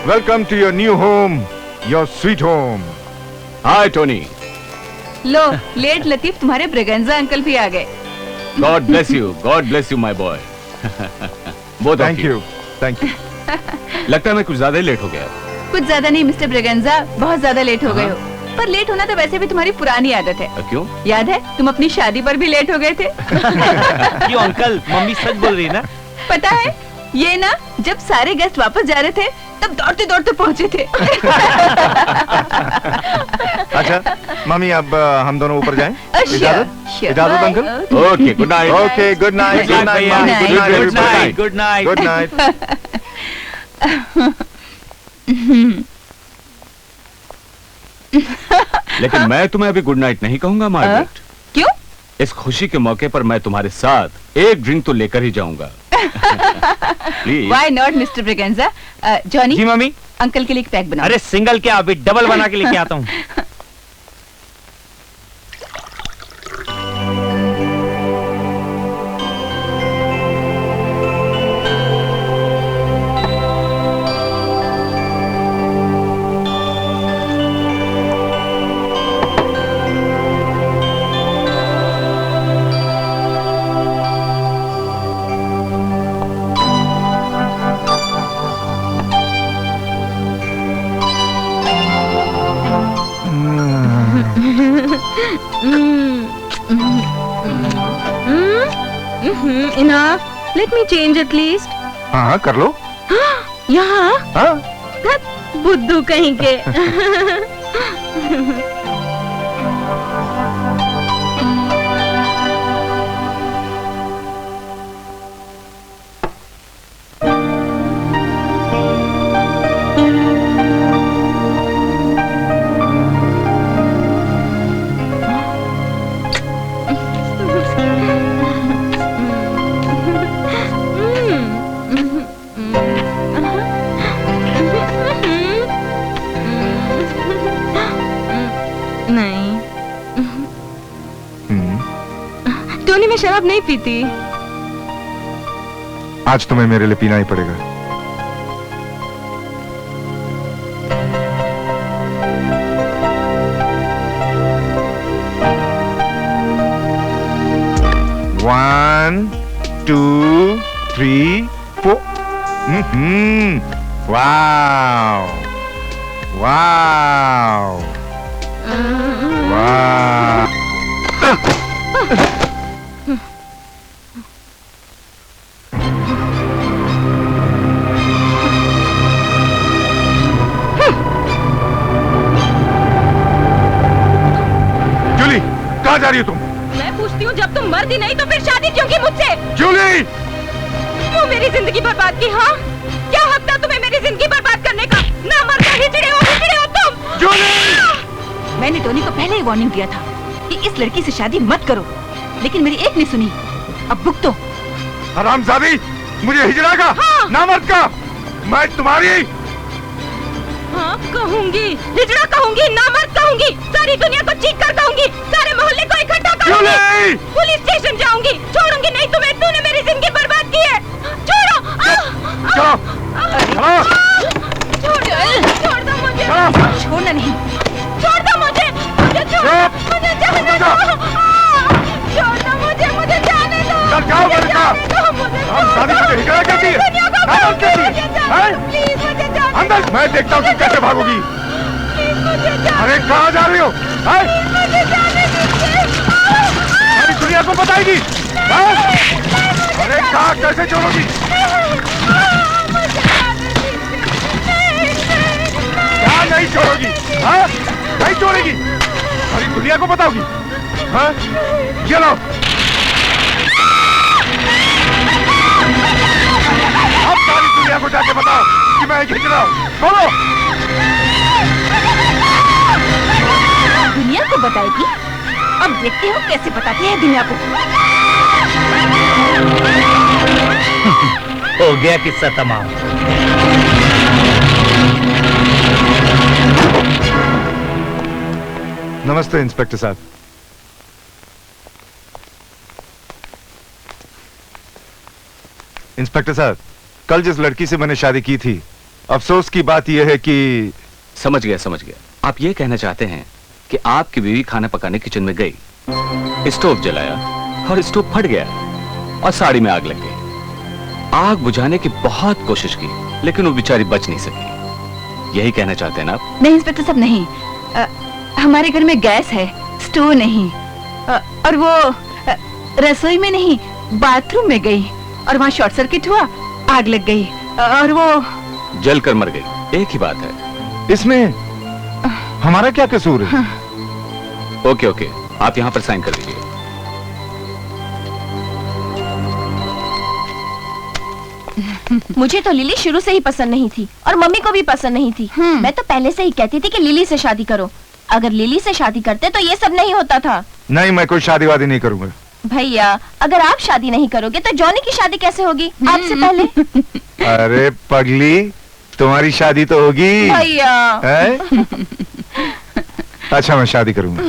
Welcome to your new home, your sweet home. Hi, Tony. Low, late Latif तुम्हारे Braganza uncle भी आ गए। God bless you, my boy. Both Thank you. लगता है मैं कुछ ज्यादा ही लेट हो गया। कुछ ज्यादा नहीं मिस्टर ब्रेगेंजा, बहुत ज्यादा लेट हो गए हो। पर लेट होना तो वैसे भी तुम्हारी पुरानी आदत है। क्यों? याद है तुम अपनी शादी पर भी लेट हो गए थे। क्यों अंकल, मम्मी सच बोल रही है ना? पता है ये ना, जब सारे गेस्ट वापस जा रहे थे तब दौड़ते दौड़ते पहुंचे थे। अच्छा मम्मी, अब हम दोनों ऊपर जाएं? इजाजत uncle? Okay, good night. Okay, good night. Good night, good night. Good night. लेकिन मैं तुम्हें अभी गुड नाइट नहीं कहूंगा मार्गरेट। क्यों? इस खुशी के मौके पर मैं तुम्हारे साथ एक ड्रिंक तो लेकर ही जाऊंगा। Please. Why not, mister Braganza? Johnny ji mummy. Uncle के लिए एक पैक बनाओ। अरे सिंगल क्या, अभी डबल बना के लेके आता हूँ। Enough. Let me change at least. हाँ, कर लो। यहाँ? हाँ। बुद्धू कहीं के। टोनी, मैं शराब नहीं पीती। आज तुम्हें मेरे लिए पीना ही पड़ेगा। One, 2, 3, 4. Wow. Wow. Wow. Jully, कहाँ जा रही हो तुम? मैं पूछती हूँ, जब तुम मर्दी नहीं तो फिर शादी क्यों की मुझसे? जूली! क्यों मेरी जिंदगी बर्बाद की? हाँ, क्या हक था तुम्हें मेरी जिंदगी बर्बाद करने का? ना मरना, हिजड़े हो तुम। जूली! मैंने टोनी को पहले ही वार्निंग दिया था कि इस लड़की से शादी मत करो, लेकिन मेरी एक नहीं सुनी। अब भुगतो। हरामजादी, मुझे हिजड़ा का, हाँ। नामर्द का, मैं तुम्हारी। हाँ, कहूंगी, हिजड़ा कहूंगी, नामर्द कहूंगी, सारी दुनिया को चीख कर कहूंगी, सारे मोहल्ले को इकट्ठा करूंगी, पुलिस स्टेशन जाऊंगी, छोड़ूंगी नहीं तुम्हें। तूने मेरी जिंदगी बर्बाद की है। छोड़ो। छोड़ दो मुझे। छोड़ना नहीं। छोड़ दो मुझे। मुझे मुझे जाने दो। छोड़ दो मुझे जाने दो। अंदर, मैं देखता हूँ तुम कैसे भागोगी। अरे कहाँ जा रही हो? सारी दुनिया को बताएगी। अरे कहाँ, कैसे छोड़ोगी? क्या नहीं छोड़ोगी? हाँ, नहीं छोड़ेगी। सारी दुनिया को बताओगी? हाँ, ये लो। अब सारी दुनिया को जाके बताओ कि मैं खींच रहा हूँ। बोलो। दुनिया को बताएगी? अब देखते हो कैसे बताती है दुनिया को। हो गया किस्सा तमाम। नमस्ते इंस्पेक्टर साहब। इंस्पेक्टर साहब, कल जिस लड़की से मैंने शादी की थी अफसोस की बात यह है कि समझ गया। आप ये कहना चाहते हैं कि आपकी बीवी खाना पकाने किचन में गई, स्टोव जलाया और स्टोव फट गया और साड़ी में आग लग गई। आग बुझाने की बहुत कोशिश की लेकिन वो बेचारी बच नहीं सकी। यही कहना चाहते हैं ना आप? नहीं इंस्पेक्टर साहब, नहीं। हमारे घर में गैस है, स्टोव नहीं। और वो रसोई में नहीं, बाथरूम में गई और वहाँ शॉर्ट सर्किट हुआ, आग लग गई और वो जल कर मर गई। एक ही बात है। इसमें हमारा क्या कसूर है? ओके, आप यहाँ पर साइन कर दीजिए। मुझे तो लिली शुरू से ही पसंद नहीं थी और मम्मी को भी पसंद नहीं थी। मैं तो पहले से ही कहती थी कि लिली से शादी करो। अगर लिली से शादी करते तो ये सब नहीं होता था। नहीं, मैं कोई शादी वादी नहीं करूंगा। भैया, अगर आप शादी नहीं करोगे तो जॉनी की शादी कैसे होगी आपसे पहले? अरे पगली, तुम्हारी शादी तो होगी भैया। है? अच्छा, मैं शादी करूंगा।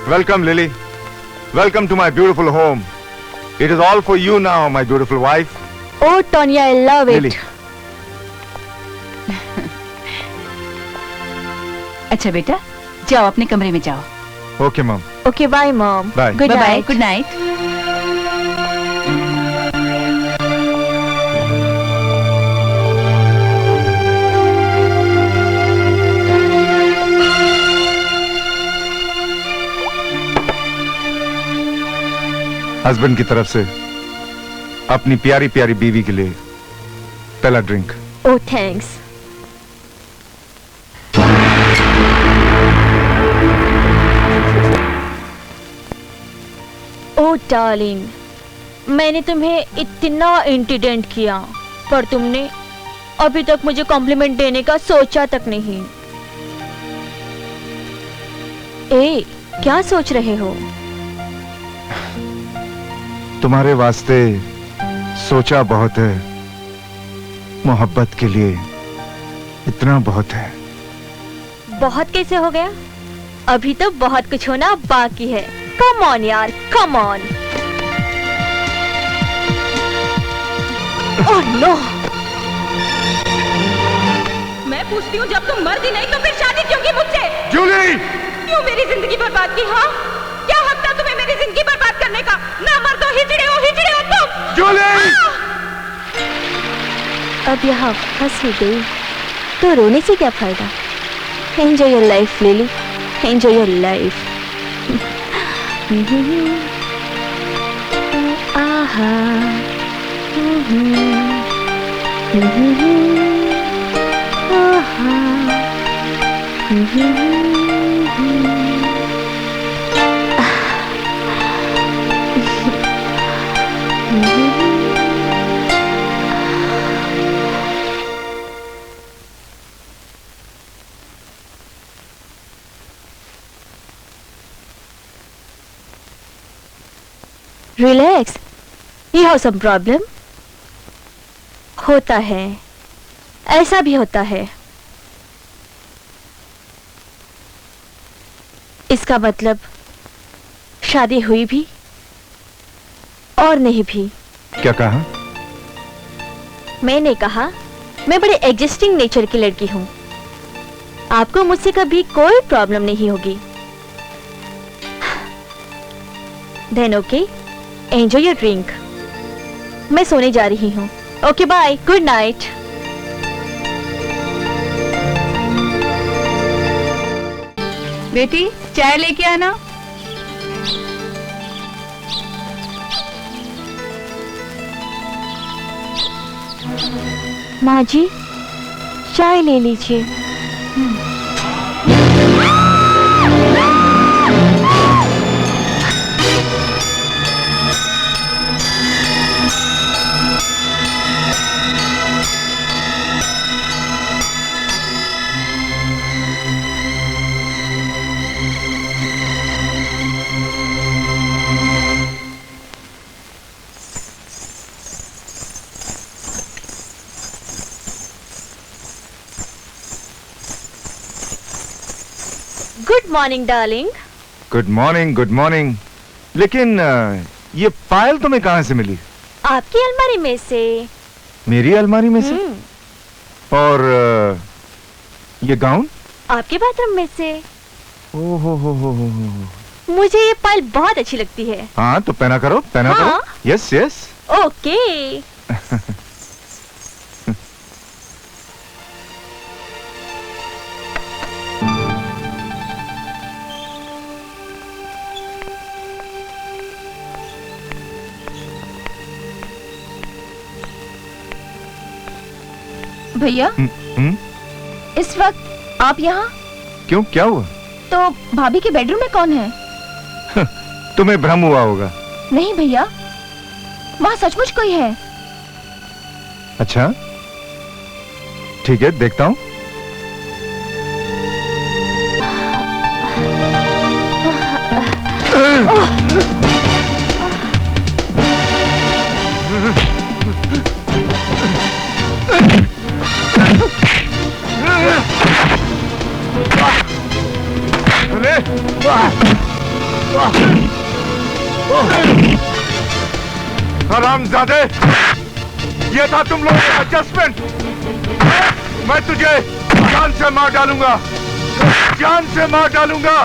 Welcome Lily, welcome to my beautiful home. It is all for you now, my beautiful wife. Oh, Tonya, I love it. Lily, अच्छा बेटा, जाओ अपने कमरे में जाओ। Okay mom. Okay, bye, Mom. Bye. Good bye bye, night. Good night. Husband की तरफ से अपनी प्यारी प्यारी बीवी के लिए पहला drink. Oh, thanks. Oh, darling. मैंने तुम्हें इतना इंटेलिजेंट किया पर तुमने अभी तक मुझे कॉम्प्लीमेंट देने का सोचा तक नहीं। ए, क्या सोच रहे हो? तुम्हारे वास्ते सोचा बहुत है, मोहब्बत के लिए इतना बहुत है। बहुत कैसे हो गया? अभी तो बहुत कुछ होना बाकी है। कम ऑन यार, कम ऑन। Oh no. मैं पूछती हूँ, जब तुम मर्दी नहीं तो फिर शादी क्यों की मुझसे? जूली! क्यों मेरी जिंदगी बर्बाद की? हाँ, क्या हक था तुम्हें मेरी जिंदगी बर्बाद करने का? ना मर्द हो, हिजड़े हो तुम। जूली! अब यहाँ फंस ही गई तो रोने से क्या फायदा? Enjoy your life Lily, enjoy your life. Aha. Relax, you have some problem. होता है, ऐसा भी होता है। इसका मतलब शादी हुई भी और नहीं भी। क्या कहा? मैंने कहा मैं बड़े एडजस्टिंग नेचर की लड़की हूं। आपको मुझसे कभी कोई प्रॉब्लम नहीं होगी। Then okay, enjoy your drink. मैं सोने जा रही हूँ। Okay bye, good night. बेटी, चाय लेके आना। माँ जी, चाय ले लीजिए। Good morning darling. Good morning, good morning. लेकिन ये पायल तुम्हें कहां से मिली? आपकी अलमारी में से। मेरी अलमारी में से? और ये गाउन? आपके बाथरूम में से। हो। मुझे ये पायल बहुत अच्छी लगती है। हाँ तो पहना करो, पहना हाँ? करो। Yes yes. ओके। भैया हम्म? इस वक्त आप यहाँ? क्यों, क्या हुआ? तो भाभी के बेडरूम में कौन है? तुम्हें भ्रम हुआ होगा। नहीं भैया, वहाँ सचमुच कोई है। अच्छा ठीक है, देखता हूँ। हरामजादे, ये था तुम लोगों का एडजस्टमेंट। मैं तुझे जान से मार डालूंगा, जान से मार डालूंगा,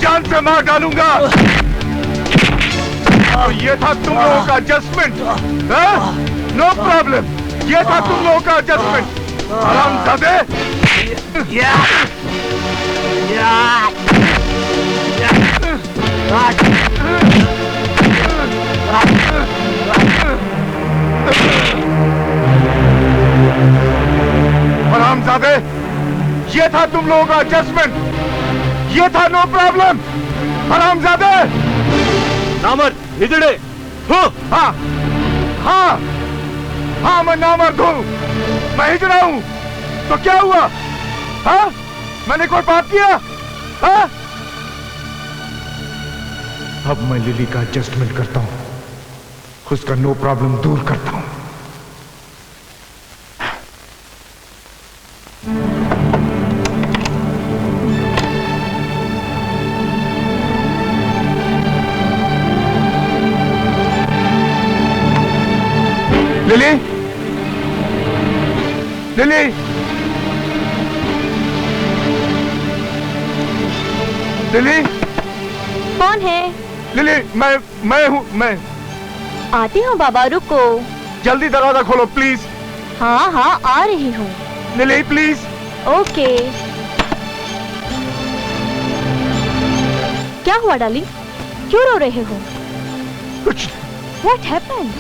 जान से मार डालूंगा। तो ये था तुम लोगों का एडजस्टमेंट? नो प्रॉब्लम, ये था तुम लोगों का एडजस्टमेंट। हरामजादे। हरामजादे, ये था तुम लोगों का एडजस्टमेंट, ये था नो प्रॉब्लम। हरामजादे। नामर्द, हिजड़े। हाँ हाँ हाँ, मैं नामर्द हूँ, मैं हिजड़ा हूँ। तो क्या हुआ? हाँ, मैंने कोई पाप किया? हाँ? अब मैं लिली का एडजस्टमेंट करता हूँ, उसका नो प्रॉब्लम दूर करता हूँ। Lily, lily, lily. कौन है? लिली, मैं हूँ, मैं। आती हूँ बाबा, रुको। जल्दी दरवाजा खोलो प्लीज। हाँ हाँ, आ रही हूँ। Lily please. ओके। क्या हुआ डार्लिंग, क्यों रो रहे हो? कुछ What happened?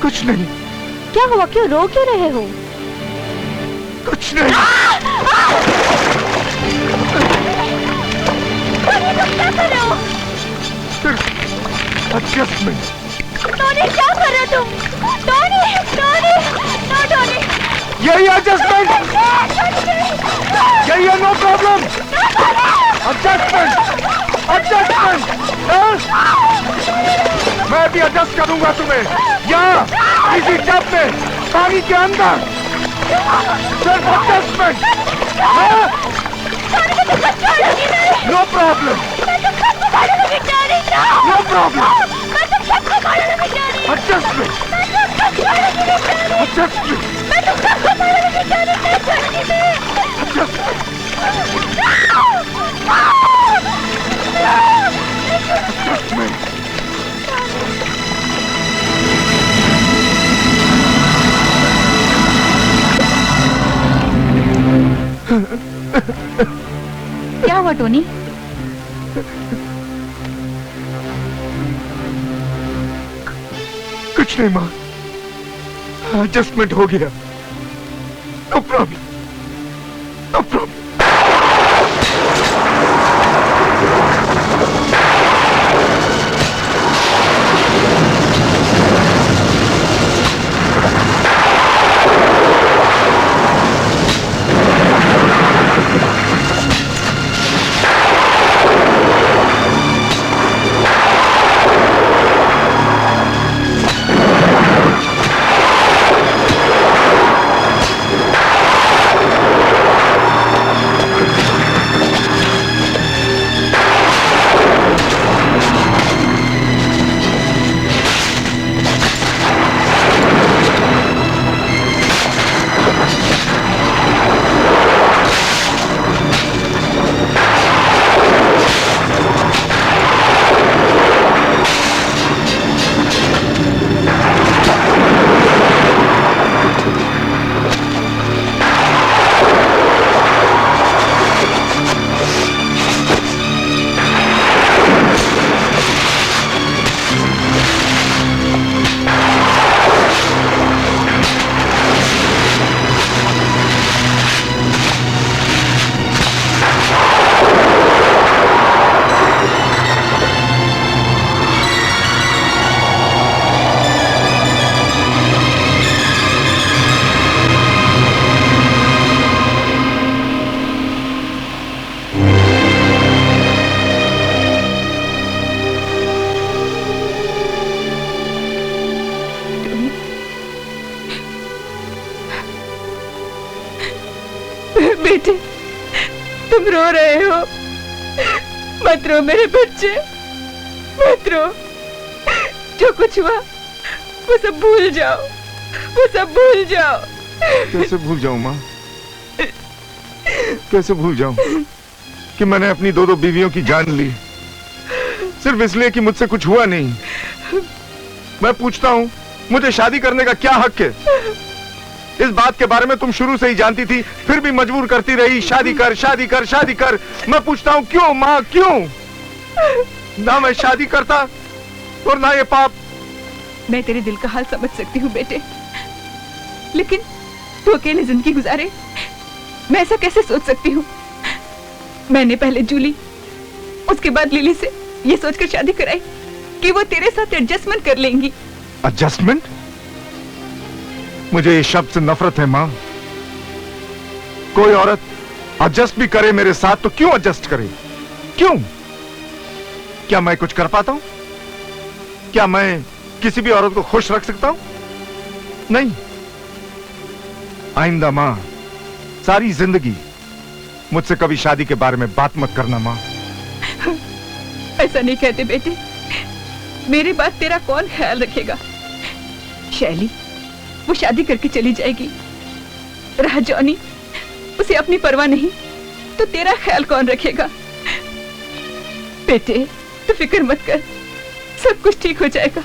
कुछ नहीं, क्या हुआ, क्यों रो क्यों रहे हो? कुछ नहीं। क्या कर रहे हो? एडजस्टमेंट। टोनी, क्या कर रहे हो तुम? Tony, Tony, no Tony. यही एडजस्टमेंट, यही है नो प्रॉब्लम। Adjustment, adjustment. मैं भी एडजस्ट करूंगा तुम्हें, यहाँ इसी टब में, पानी के अंदर। सिर्फ adjustment. No problem, no problem. Adjustment, क्या हुआ टोनी? कुछ नहीं माँ, एडजस्टमेंट हो गया। No problem, no problem. बेटे, तुम रो रहे हो। मत रो मेरे बच्चे, मत रो। जो कुछ हुआ वो सब भूल जाओ, वो सब भूल जाओ। कैसे भूल जाऊं माँ, कैसे भूल जाऊं कि मैंने अपनी दो बीवियों की जान ली सिर्फ इसलिए कि मुझसे कुछ हुआ नहीं। मैं पूछता हूँ, मुझे शादी करने का क्या हक है? इस बात के बारे में तुम शुरू से ही जानती थी, फिर भी मजबूर करती रही, शादी कर, शादी कर, शादी कर। मैं पूछता हूँ क्यों माँ, क्यों? ना मैं शादी करता और ना ये पाप। मैं तेरे दिल का हाल समझ सकती हूँ बेटे, लेकिन तू अकेले जिंदगी गुजारे, मैं ऐसा कैसे सोच सकती हूँ? मैंने पहले जूली, उसके बाद लिली से ये सोचकर शादी कराई कि वो तेरे साथ एडजस्टमेंट कर लेंगी। एडजस्टमेंट? मुझे इस शब्द से नफरत है माँ। कोई औरत एडजस्ट भी करे मेरे साथ तो क्यों एडजस्ट करे? क्यों? क्या मैं कुछ कर पाता हूं? क्या मैं किसी भी औरत को खुश रख सकता हूं? नहीं। आइंदा मां, सारी जिंदगी मुझसे कभी शादी के बारे में बात मत करना मां। ऐसा नहीं कहते बेटे, मेरे बाद तेरा कौन ख्याल रखेगा? शैली वो शादी करके चली जाएगी, रहा जॉनी, उसे अपनी परवाह नहीं, तो तेरा ख्याल कौन रखेगा? बेटे तू फिक्र मत कर, सब कुछ ठीक हो जाएगा,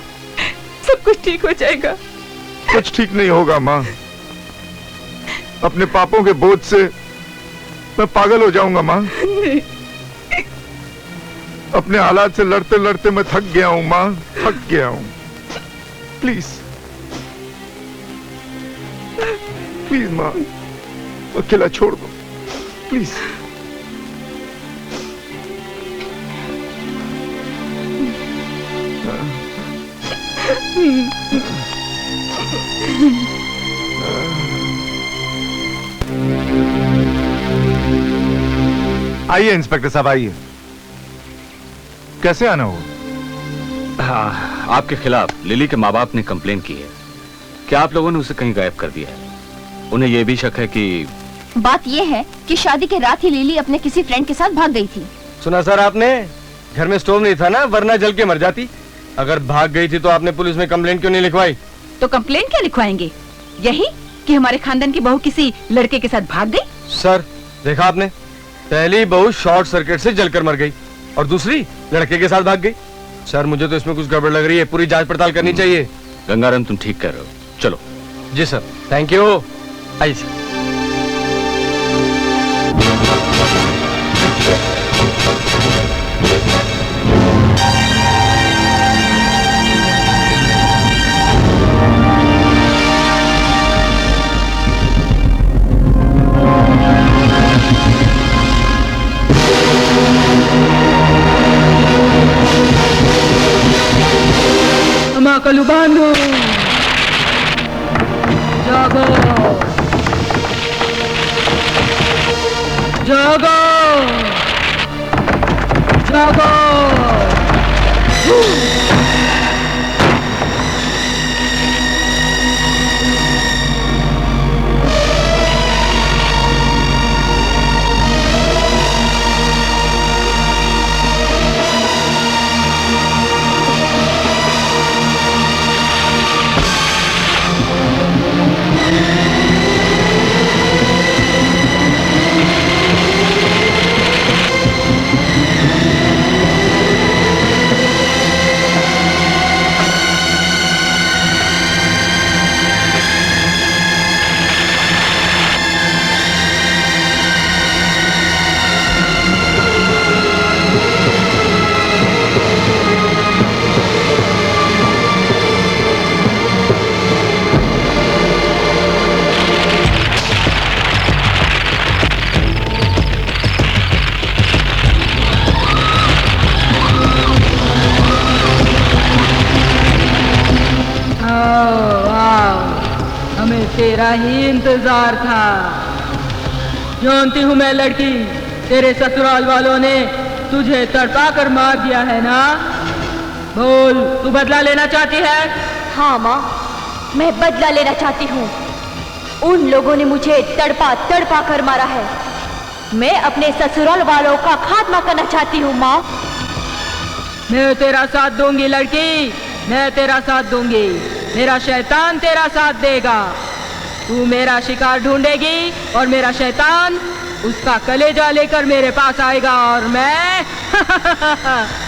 सब कुछ ठीक हो जाएगा। कुछ ठीक नहीं होगा मां। अपने पापों के बोझ से मैं पागल हो जाऊंगा मां। अपने हालात से लड़ते लड़ते मैं थक गया हूं मां, थक गया हूं। प्लीज प्लीज मां, अकेला छोड़ दो प्लीज। आइए इंस्पेक्टर साहब, आइए। कैसे आना हो? हाँ, आपके खिलाफ लिली के माँ बाप ने कंप्लेन की है कि आप लोगों ने उसे कहीं गायब कर दिया है। उन्हें यह भी शक है कि बात यह है कि शादी के रात ही लिली अपने किसी फ्रेंड के साथ भाग गई थी। सुना सर आपने? घर में स्टोव नहीं था ना, वरना जल के मर जाती। अगर भाग गई थी तो आपने पुलिस में कंप्लेन क्यों नहीं लिखवाई? तो कंप्लेन क्या लिखवाएंगे? यही कि हमारे खानदान की बहू किसी लड़के के साथ भाग गई। सर देखा आपने, पहली बहू शॉर्ट सर्किट से जलकर मर गई और दूसरी लड़के के साथ भाग गई। सर मुझे तो इसमें कुछ गड़बड़ लग रही है, पूरी जांच पड़ताल करनी चाहिए। गंगाराम तुम ठीक कर रहे हो, चलो। जी सर, थैंक यू। आइए सर। कलुबानो जागो, जागो, जागो। तेरा ही इंतजार था। जानती हूँ मैं लड़की, तेरे ससुराल वालों ने तुझे तड़पा कर मार दिया है ना? बोल, तू बदला लेना चाहती है? हाँ माँ, मैं बदला लेना चाहती हूँ। उन लोगों ने मुझे तड़पा तड़पा कर मारा है, मैं अपने ससुराल वालों का खात्मा करना चाहती हूँ माँ। मैं तेरा साथ दूंगी लड़की, मैं तेरा साथ दूंगी। मेरा शैतान तेरा साथ देगा। तू मेरा शिकार ढूंढेगी और मेरा शैतान उसका कलेजा लेकर मेरे पास आएगा और मैं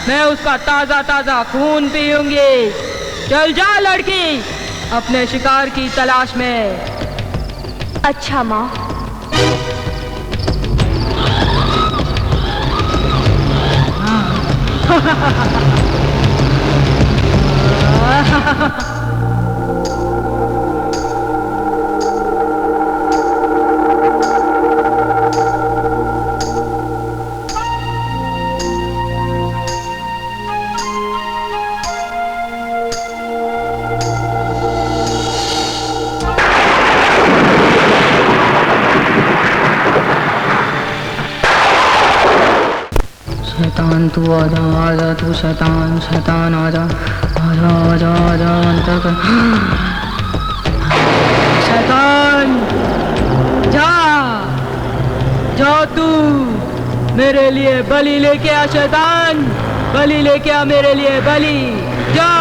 मैं उसका ताजा ताजा खून पीऊंगी। चल जा लड़की, अपने शिकार की तलाश में। अच्छा माँ। शैतान तू आजा आजा, तू शैतान शैतान आजा आजा आजा आजा अंतर कर। शैतान जा जा, तू मेरे लिए बलि लेके आ। शैतान बलि लेके आ मेरे लिए, बलि जा।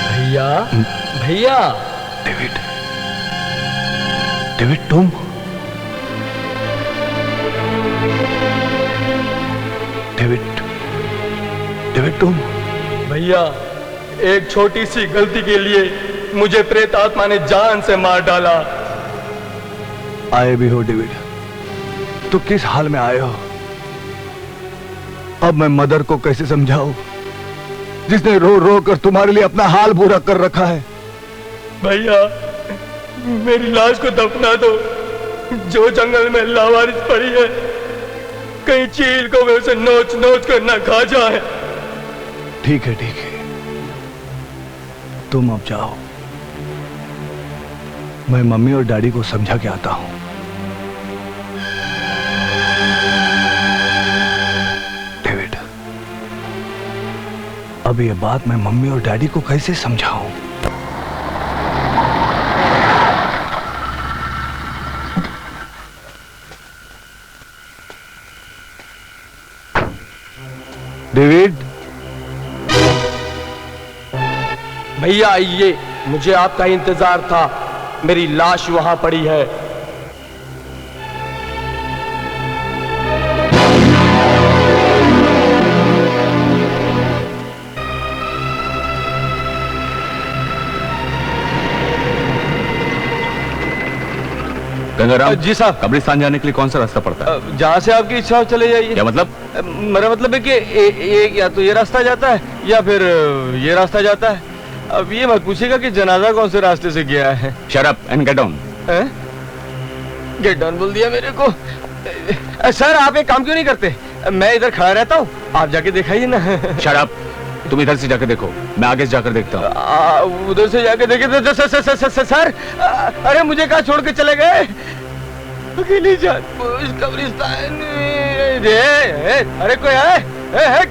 भैया भैया। डेविड, डेविड तुम? डेविड, डेविड तुम? भैया, एक छोटी सी गलती के लिए मुझे प्रेत आत्मा ने जान से मार डाला। आए भी हो डेविड, तो किस हाल में आए हो? अब मैं मदर को कैसे समझाऊं, जिसने रो रो कर तुम्हारे लिए अपना हाल बुरा कर रखा है? भैया, मेरी लाश को दफना दो। जो जंगल में लावारिस पड़ी है, कहीं चील को उसे नोच नोच कर न खा जाए। ठीक है ठीक है, तुम अब जाओ, मैं मम्मी और डैडी को समझा के आता हूं। डेविड, अब ये बात मैं मम्मी और डैडी को कैसे समझाऊं? डेविड, भैया आइए, मुझे आपका इंतजार था। मेरी लाश वहां पड़ी है। गंगाराम जी साहब। कब्रिस्तान जाने के लिए कौन सा रास्ता पड़ता है? जहां से आपकी इच्छा हो चले जाइए। क्या मतलब? मेरा मतलब है कि एक या तो ये रास्ता जाता है या फिर ये रास्ता जाता है। अब ये मत पूछिएगा कि जनाजा कौन से रास्ते से गया है। Shut up and get down. Get down बोल दिया मेरे को। सर, आप एक काम क्यों नहीं करते? मैं इधर खड़ा रहता हूँ, आप जाके दिखाइए ना। Shut up. तुम इधर से जाकर देखो, मैं आगे से जाकर देखता हूँ। उधर से जाके देखे तो सर, अरे मुझे कहाँ छोड़ के चले गए? अकेली जान इस कब्रिस्तान में। अरे कोई है? हट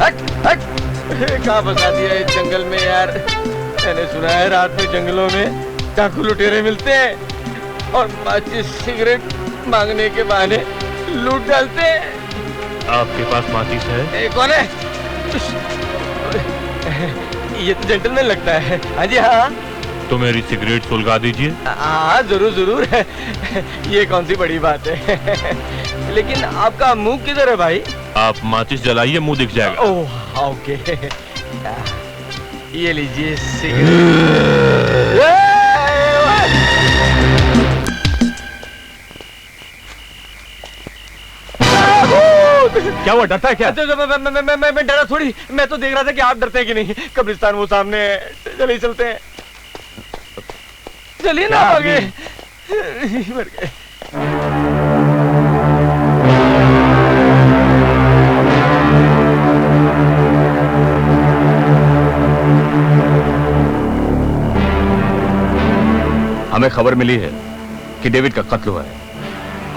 हट हट, कहाँ फंसा दिया इस जंगल में यार। मैंने सुना है रात में जंगलों में डाकू लुटेरे मिलते हैं और माचिस सिगरेट मांगने के बहाने लूट डालते हैं। आपके पास माचिस है? कौन है? ये तो जेंटलमैन लगता है। हाँ जी हाँ। तो मेरी सिगरेट सुलगा दीजिए। हाँ जरूर जरूर। ये कौन सी बड़ी बात है। लेकिन आपका मुंह किधर है भाई? आप माचिस जलाइए, मुंह दिख जाएगा। ओह ओके, ये लीजिए सिगरेट। क्या हुआ, डरता है क्या? मैं डरा थोड़ी, मैं तो देख रहा था कि आप डरते हैं कि नहीं। कब्रिस्तान वो सामने है, चलिए चलते हैं। चलिए ना आगे। मर गए। हमें खबर मिली है कि डेविड का कत्ल हुआ है।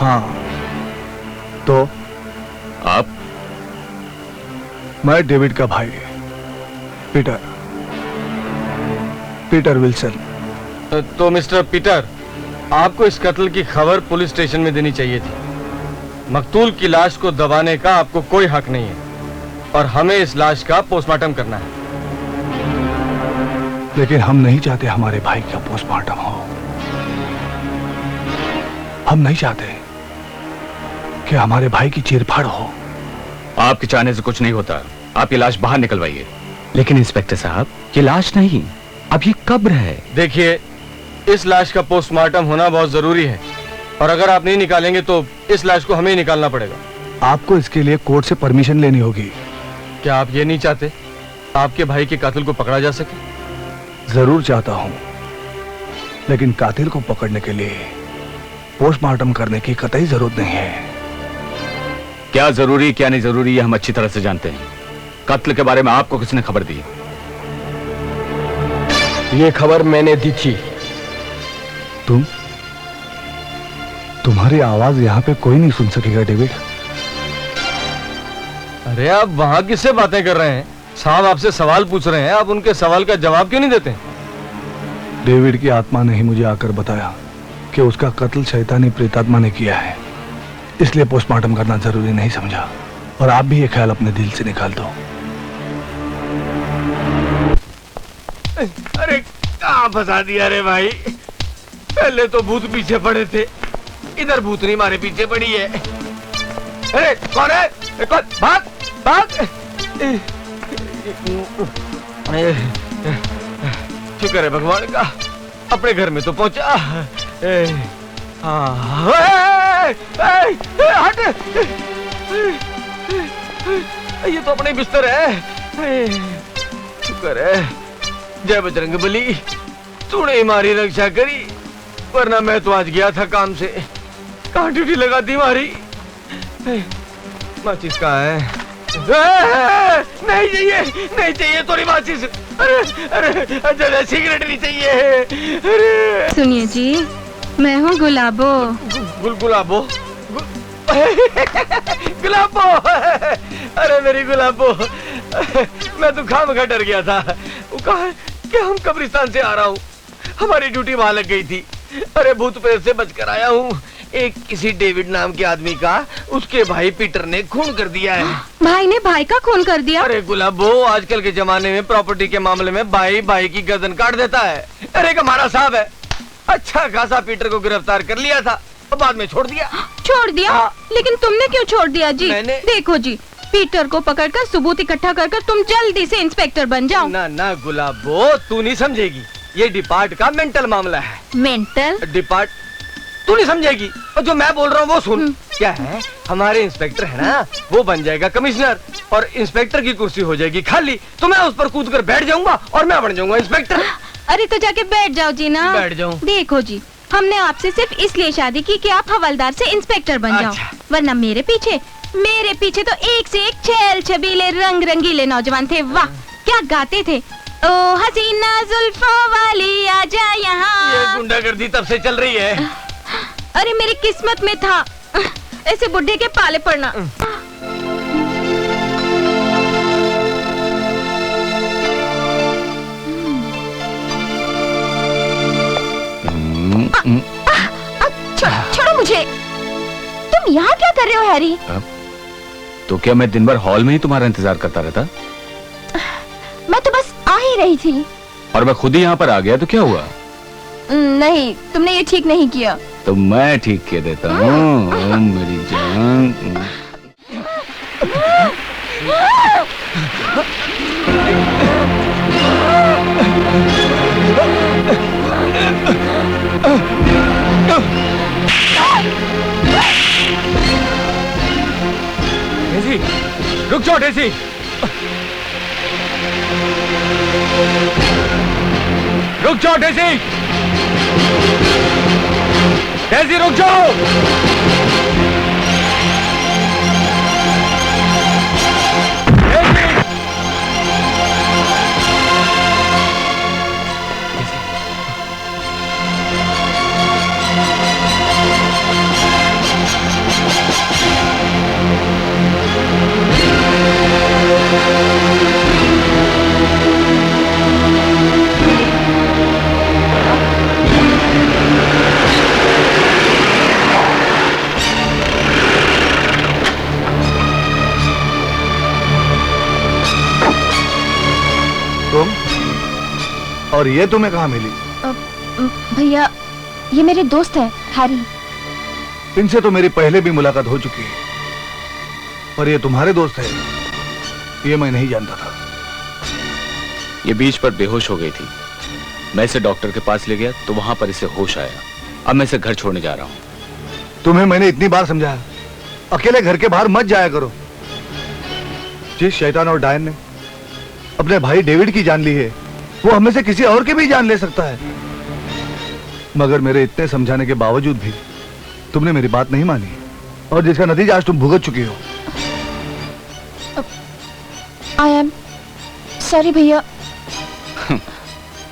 हाँ, तो आप? मैं डेविड का भाई पीटर विल्सन। तो मिस्टर पीटर, आपको इस कत्ल की खबर पुलिस स्टेशन में देनी चाहिए थी। मकतूल की लाश को दबाने का आपको कोई हक नहीं है और हमें इस लाश का पोस्टमार्टम करना है। लेकिन हम नहीं चाहते हमारे भाई का पोस्टमार्टम हो। हम नहीं चाहते कि हमारे भाई की चीरफाड़ हो। आपके चाहने से कुछ नहीं होता। आप ये लाश बाहर निकलवाइए। लेकिन इंस्पेक्टर साहब, ये लाश नहीं, अब ये कब्र है। देखिए, इस लाश का पोस्टमार्टम होना बहुत जरूरी है और अगर आप नहीं निकालेंगे तो इस लाश को हमें ही निकालना पड़ेगा। आपको इसके लिए कोर्ट से परमिशन लेनी होगी। क्या आप ये नहीं चाहते आपके भाई के कातिल को पकड़ा जा सके? जरूर चाहता हूं, लेकिन कातिल को पकड़ने के लिए पोस्टमार्टम करने की कतई जरूरत नहीं है। क्या जरूरी क्या नहीं जरूरी ये हम अच्छी तरह से जानते हैं। कत्ल के बारे में आपको किसने खबर दी? ये खबर मैंने दी थी। तुम्हारी आवाज यहाँ पे कोई नहीं सुन सकेगा डेविड। अरे आप वहां किससे बातें कर रहे हैं? साहब आपसे सवाल पूछ रहे हैं, आप उनके सवाल का जवाब क्यों नहीं देते? डेविड की आत्मा ने ही मुझे आकर बताया कि उसका कत्ल शैतानी प्रेतात्मा ने किया है, इसलिए पोस्टमार्टम करना जरूरी नहीं समझा। और आप भी ये ख्याल अपने दिल से निकाल दो। अरे कहाँ फंसा दिया रे भाई। पहले तो भूत पीछे पड़े थे, इधर भूतनी हमारे पीछे पड़ी है। अरे कौन है? कौन? भाग भाग। शुक्र है भगवान का, अपने घर में तो पहुंचा। हट, ये तो अपने बिस्तर है। शुक्र है, जय बजरंगबली, तूने हमारी रक्षा करी, वरना मैं तो आज गया था काम से। कहाँ ड्यूटी लगा दी हमारी? माचिस कहाँ है? नहीं चाहिए, नहीं चाहिए थोड़ी माचिस। अरे अरे सिगरेट नहीं चाहिए। अरे सुनिए जी, मैं हूँ गुलाबो। गुलाबो गुलाबो। अरे मेरी गुलाबो, मैं तो खामखा डर गया था। वो कहा कि हम कब्रिस्तान से आ रहा हूँ, हमारी ड्यूटी वहां लग गई थी। अरे भूत प्रेत से बचकर आया हूँ। एक किसी डेविड नाम के आदमी का उसके भाई पीटर ने खून कर दिया है। भाई ने भाई का खून कर दिया? अरे गुलाबो, आजकल के जमाने में प्रॉपर्टी के मामले में भाई भाई की गर्दन काट देता है। अरे हमारा साहब है, अच्छा खासा पीटर को गिरफ्तार कर लिया था और बाद में छोड़ दिया। छोड़ दिया? लेकिन तुमने क्यों छोड़ दिया जी? देखो जी, पीटर को पकड़कर सबूत इकट्ठा कर तुम जल्दी से इंस्पेक्टर बन जाओ। ना ना गुलाबो, तू नहीं समझेगी, ये डिपार्ट का मेंटल मामला है। Mental depart? तू नहीं समझेगी, और जो मैं बोल रहा हूँ वो सुन। क्या है, हमारे इंस्पेक्टर है ना, वो बन जाएगा कमिश्नर और इंस्पेक्टर की कुर्सी हो जाएगी खाली, तो मैं उस पर कूद कर बैठ जाऊंगा और मैं बन जाऊंगा इंस्पेक्टर। अरे तो जाके बैठ जाओ जी ना। बैठ जाऊं? देखो जी, हमने आपसे सिर्फ इसलिए शादी की कि आप हवलदार से इंस्पेक्टर बन जाओ, वरना मेरे पीछे मेरे पीछे तो एक से एक छैल छबीले रंग रंगीले नौजवान थे। वाह क्या गाते थे। ओ हसीना जुल्फों वाली आजा यहाँ। ये गुंडागर्दी तब से चल रही है। अरे मेरी किस्मत में था ऐसे बुढ़े के पाले पड़ना। छोड़ो मुझे। तुम यहाँ क्या कर रहे हो हैरी? तो क्या मैं दिन भर हॉल में ही तुम्हारा इंतजार करता रहता? मैं तो बस आ ही रही थी। और मैं खुद ही यहाँ पर आ गया तो क्या हुआ? नहीं तुमने ये ठीक नहीं किया। तो मैं ठीक किया देता हूँ मेरी जान। डेज़ी, रुक जाओ डेज़ी। रुक जाओ डेज़ी। डेज़ी रुक जाओ। तुम और ये तुम्हें कहाँ मिली? भैया ये मेरे दोस्त हैं हैरी। इनसे तो मेरी पहले भी मुलाकात हो चुकी है, और ये तुम्हारे दोस्त है ये मैं नहीं जानता था। ये बीच पर बेहोश हो गई थी। मैं इसे डॉक्टर के पास ले गया तो वहां पर इसे होश आया। अब मैं इसे घर छोड़ने जा रहा हूँ। तुम्हें मैंने इतनी बार समझाया अकेले घर के बाहर मत जाया करो। जिस शैतान और डायन ने अपने भाई डेविड की जान ली है वो हमें से किसी और की भी जान ले सकता है। मगर मेरे इतने समझाने के बावजूद भी तुमने मेरी बात नहीं मानी, और जिसका नतीजा आज तुम भुगत चुकी हो। आई एम सॉरी भैया।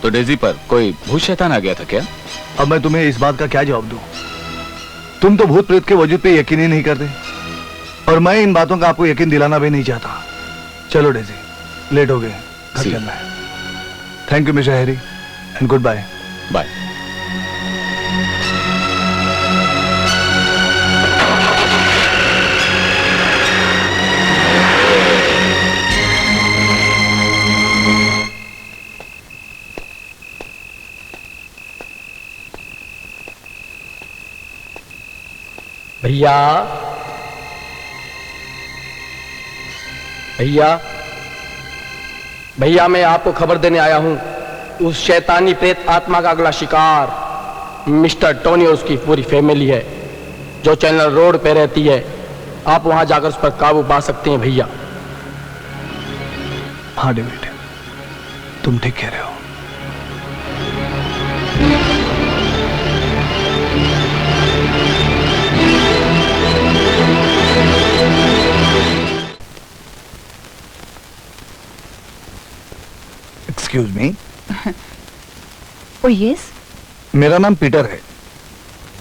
तो डेज़ी पर कोई भूत शैतान आ गया था क्या? अब मैं तुम्हें इस बात का क्या जवाब दूं? तुम तो भूत प्रेत के वजूद पे यकीन ही नहीं करते, और मैं इन बातों का आपको यकीन दिलाना भी नहीं चाहता। चलो डेज़ी, लेट हो गए, घर चलना है। Thank you mister Harry and good bye. Bye. भैया भैया भैया मैं आपको खबर देने आया हूं। उस शैतानी प्रेत आत्मा का अगला शिकार मिस्टर टोनी और उसकी पूरी फैमिली है, जो चैनल रोड पे रहती है। आप वहां जाकर उस पर काबू पा सकते हैं भैया। हाँ डेविड, तुम ठीक कह रहे हो। Excuse me. ओ यस। मेरा नाम पीटर है,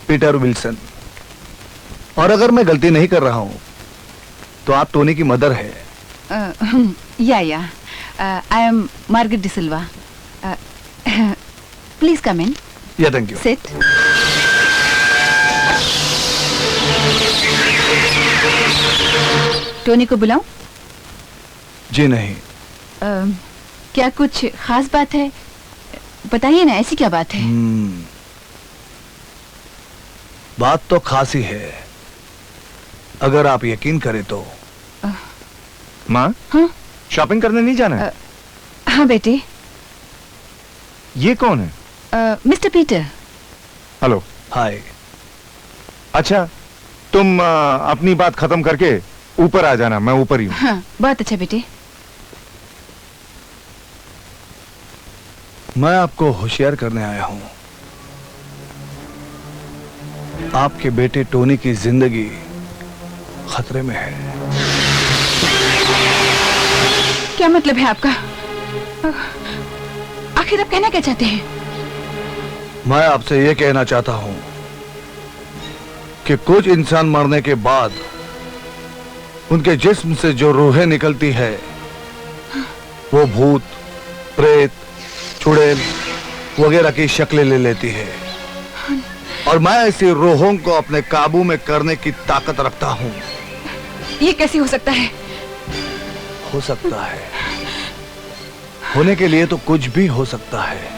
पीटर विल्सन। और अगर मैं गलती नहीं कर रहा हूं तो आप टोनी की मदर है। Yeah I am Margaret D'Silva. Please come in. Yeah thank you. Seat. Tony को बुलाऊं? जी नहीं। क्या कुछ खास बात है? बताइए ना, ऐसी क्या बात है? बात तो खास ही है, अगर आप यकीन करें तो। माँ, हाँ? शॉपिंग करने नहीं जाना है? हाँ बेटे। ये कौन है? Mister Peter. हेलो। हाय। अच्छा, तुम अपनी बात खत्म करके ऊपर आ जाना, मैं ऊपर ही हूँ। हाँ, बहुत अच्छा बेटे। मैं आपको होशियार करने आया हूं। आपके बेटे टोनी की जिंदगी खतरे में है। क्या मतलब है आपका? आखिर आप कहना क्या चाहते हैं? मैं आपसे ये कहना चाहता हूं कि कुछ इंसान मरने के बाद उनके जिस्म से जो रूहें निकलती है वो भूत, प्रेत, चुड़ैल वगैरह की शक्लें ले लेती है और मैं ऐसी रूहों को अपने काबू में करने की ताकत रखता हूं। ये कैसे हो सकता है? हो सकता है, होने के लिए तो कुछ भी हो सकता है।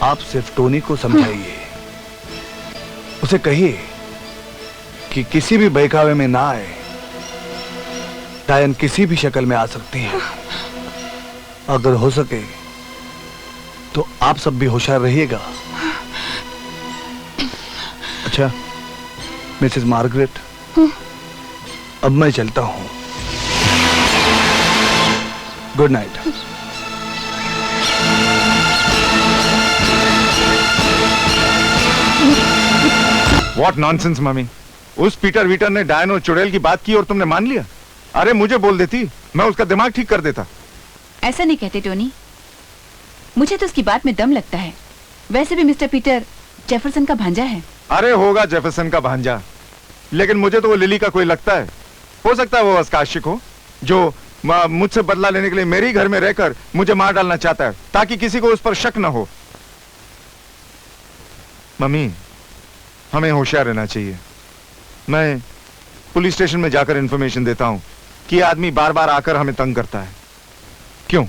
आप सिर्फ टोनी को समझाइए, उसे कहिए कि किसी भी बहकावे में ना आए। डायन किसी भी शक्ल में आ सकती है। अगर हो सके तो आप सब भी होशियार रहिएगा। अच्छा मिसेस मार्गरेट, अब मैं चलता हूं। Good night. What nonsense mummy, उस पीटर वीटर ने डायन और चुड़ैल की बात की और तुमने मान लिया? अरे मुझे बोल देती, मैं उसका दिमाग ठीक कर देता। ऐसा नहीं कहते टोनी, मुझे तो उसकी बात में दम लगता है। वैसे भी मिस्टर पीटर जेफरसन का भांजा है। अरे होगा जेफरसन का भांजा, लेकिन मुझे तो वो लिली का कोई लगता है। हो सकता है वो उसका आशिक हो जो मुझसे बदला लेने के लिए मेरे ही घर में रहकर मुझे मार डालना चाहता है ताकि किसी को उस पर शक न हो। मम्मी, हमें होशियार रहना चाहिए। मैं पुलिस स्टेशन में जाकर इंफॉर्मेशन देता हूं कि आदमी बार बार आकर हमें तंग करता है। क्यों?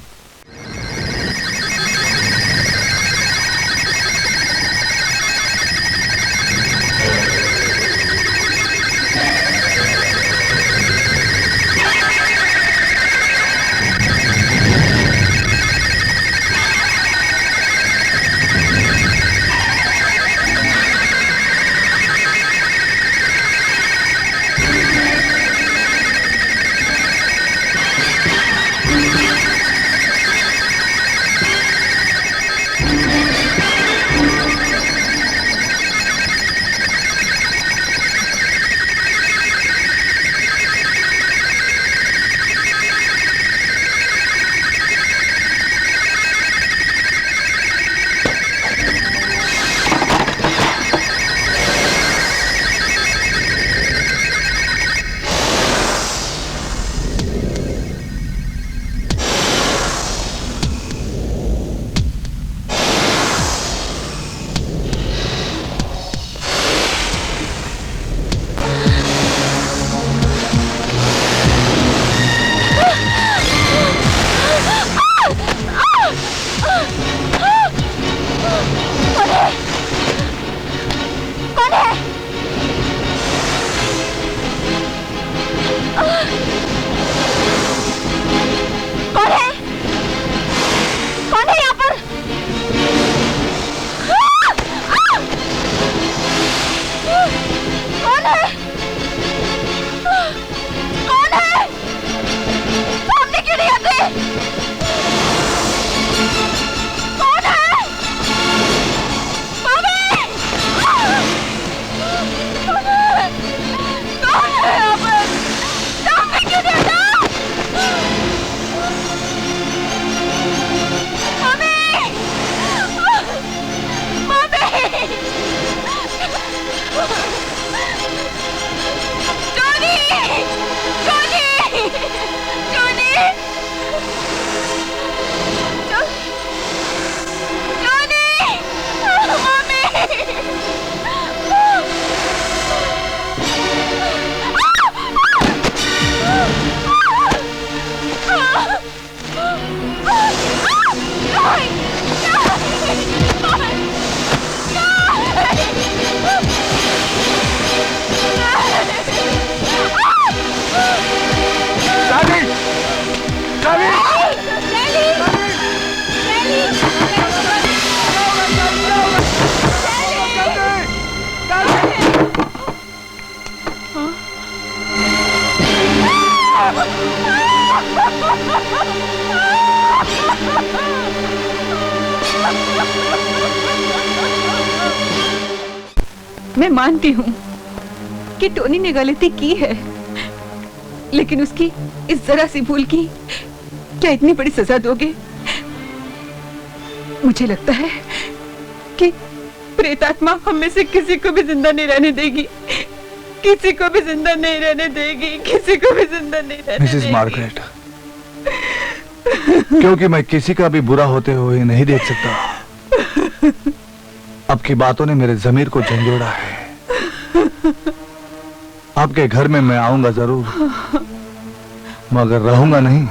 मैं मानती हूँ कि टोनी ने गलती की है, लेकिन उसकी इस जरा सी भूल की क्या इतनी बड़ी सजा दोगे? मुझे लगता है कि प्रेतात्मा हम में से किसी को भी जिंदा नहीं रहने देगी, किसी को भी जिंदा नहीं रहने देगी, किसी को भी जिंदा नहीं रहने देगी। मिसेस मार्गरेट, क्योंकि मैं किसी का भी बुरा होते हुए नहीं देख सकता, अब की बातों ने मेरे जमीर को झंझोड़ा है। आपके घर में मैं आऊंगा जरूर, मगर रहूंगा नहीं।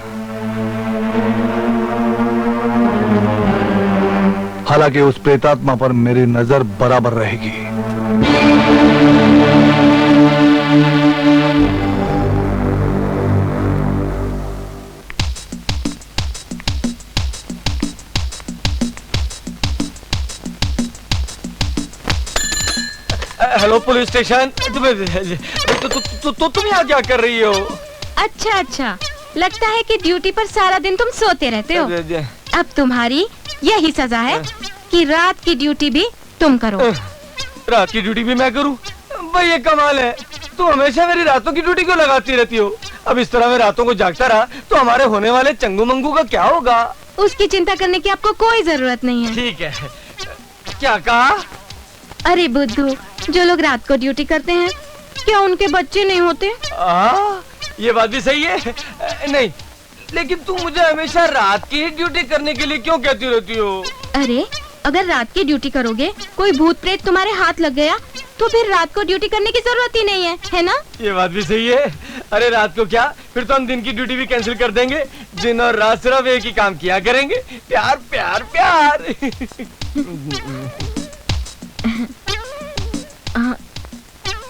हालांकि उस प्रेतात्मा पर मेरी नजर बराबर रहेगी। Hello police station. तुम यहाँ क्या कर रही हो? अच्छा अच्छा, लगता है कि ड्यूटी पर सारा दिन तुम सोते रहते हो। अब तुम्हारी यही सजा है कि रात की ड्यूटी भी तुम करो। रात की ड्यूटी भी मैं करूं? भाई ये कमाल है, तुम हमेशा मेरी रातों की ड्यूटी क्यों लगाती रहती हो? अब इस तरह मैं रातों को जागता रहा तो हमारे होने वाले चंगू मंगू का क्या होगा? उसकी चिंता करने की आपको कोई जरूरत नहीं है। ठीक है, क्या कहा? अरे बुद्धू, जो लोग रात को ड्यूटी करते हैं क्या उनके बच्चे नहीं होते? ये बात भी सही है। नहीं, लेकिन तुम मुझे हमेशा रात की ही ड्यूटी करने के लिए क्यों कहती रहती हो? अरे अगर रात की ड्यूटी करोगे, कोई भूत प्रेत तुम्हारे हाथ लग गया तो फिर रात को ड्यूटी करने की जरूरत ही नहीं है ना? ये बात भी सही है। अरे रात को क्या, फिर तो हम दिन की ड्यूटी भी कैंसिल कर देंगे। दिन और रात सिर्फ एक ही काम किया करेंगे, प्यार प्यार प्यार।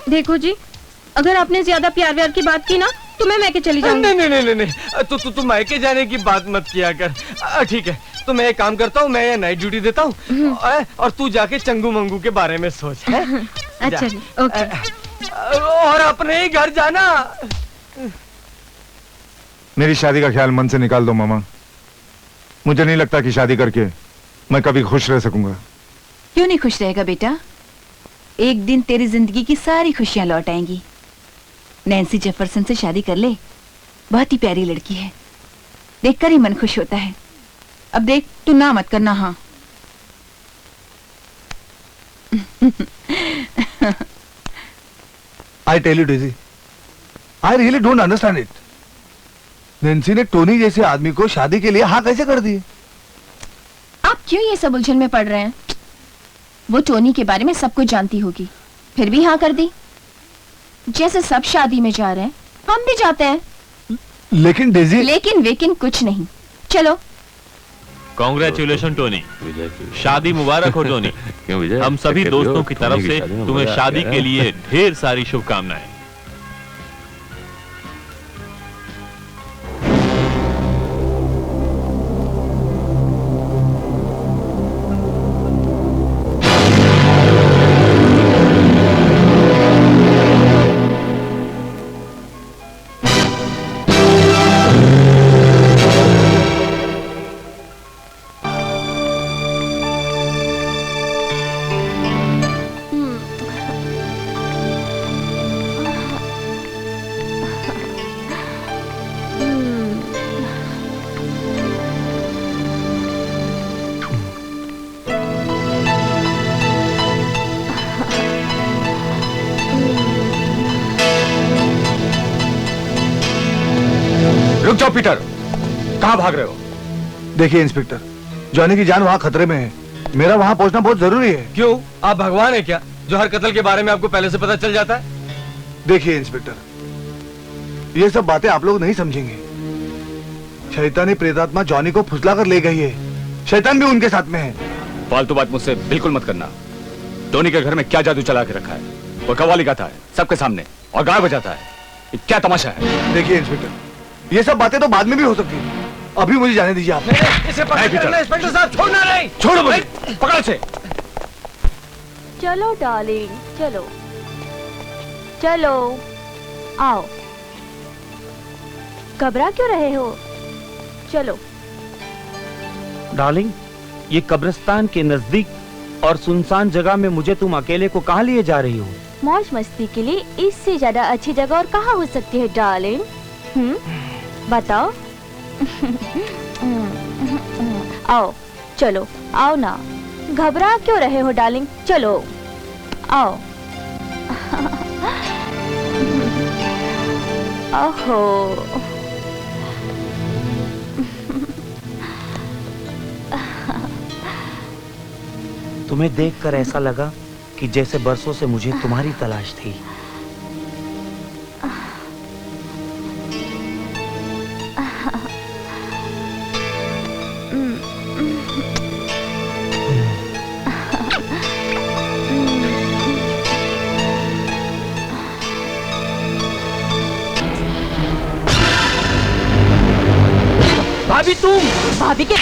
देखो जी, अगर आपने ज्यादा प्यार व्यार की बात की ना तो मैं मैके चली जाऊंगी। नहीं, तू मायके जाने की बात मत किया कर। ठीक है, तो मैं एक काम करता हूँ, मैं ये नाइट ड्यूटी देता हूँ और तू जाके चंगू मंगू के बारे में सोच। अच्छा जी, ओके। और अपने ही घर जाना। मेरी शादी का ख्याल मन से निकाल दो मामा। मुझे नहीं लगता कि शादी करके मैं कभी खुश रह सकूंगा। क्यों नहीं खुश रहेगा बेटा? एक दिन तेरी जिंदगी की सारी खुशियां लौट आएंगी। नैन्सी जेफरसन से शादी कर ले, बहुत ही प्यारी लड़की है, देखकर ही मन खुश होता है। अब देख, तू ना मत करना। हाँ I tell you, Daisy, I really don't understand it. Nancy ने टोनी जैसे आदमी को शादी के लिए हाँ कैसे कर दी? आप क्यों ये सब उलझन में पड़ रहे हैं? वो टोनी के बारे में सब कुछ जानती होगी, फिर भी हाँ कर दी। जैसे सब शादी में जा रहे हैं, हम भी जाते हैं। लेकिन डेज़ी, लेकिन वेकिन कुछ नहीं। चलो। कांग्रेचुलेशन टोनी, शादी मुबारक हो टोनी। हम सभी दोस्तों की तरफ से तुम्हें शादी के लिए ढेर सारी शुभकामनाएं। रुक जाओ पीटर, कहां भाग रहे हो? देखिए इंस्पेक्टर, जॉनी की जान वहाँ खतरे में है, मेरा वहाँ पहुँचना बहुत जरूरी है। क्यों, आप भगवान है क्या जो हर कत्ल के बारे में आपको पहले से पता चल जाता है? देखिए इंस्पेक्टर, ये सब बातें आप लोग नहीं समझेंगे। शैतानी प्रेतात्मा जॉनी को फुसला कर ले गई है, शैतान भी उनके साथ में है। फालतू बात मुझसे बिल्कुल मत करना। टोनी के घर में क्या जादू चला के रखा है? वो कव्वाली गाता है सबके सामने और गाय बजाता है, ये क्या तमाशा है? देखिए इंस्पेक्टर, ये सब बातें तो बाद में भी हो सकती हैं, अभी मुझे जाने दीजिए आप। इसे पकड़ना इंस्पेक्टर साहब, छोड़ना नहीं। छोड़ो मुझे, पकड़ो से। चलो डार्लिंग, चलो चलो, आओ। घबरा क्यों रहे हो? चलो। डार्लिंग, ये कब्रिस्तान के नजदीक और सुनसान जगह में मुझे तुम अकेले को कहाँ लिए जा रही हो? मौज मस्ती के लिए इससे ज्यादा अच्छी जगह और कहाँ हो सकती है डार्लिंग? बताओ। आओ, चलो, आओ ना, घबरा क्यों रहे हो डार्लिंग? चलो, आओ। ओहो, तुम्हें देखकर ऐसा लगा कि जैसे बरसों से मुझे तुम्हारी तलाश थी। भाभी तुम? भाभी के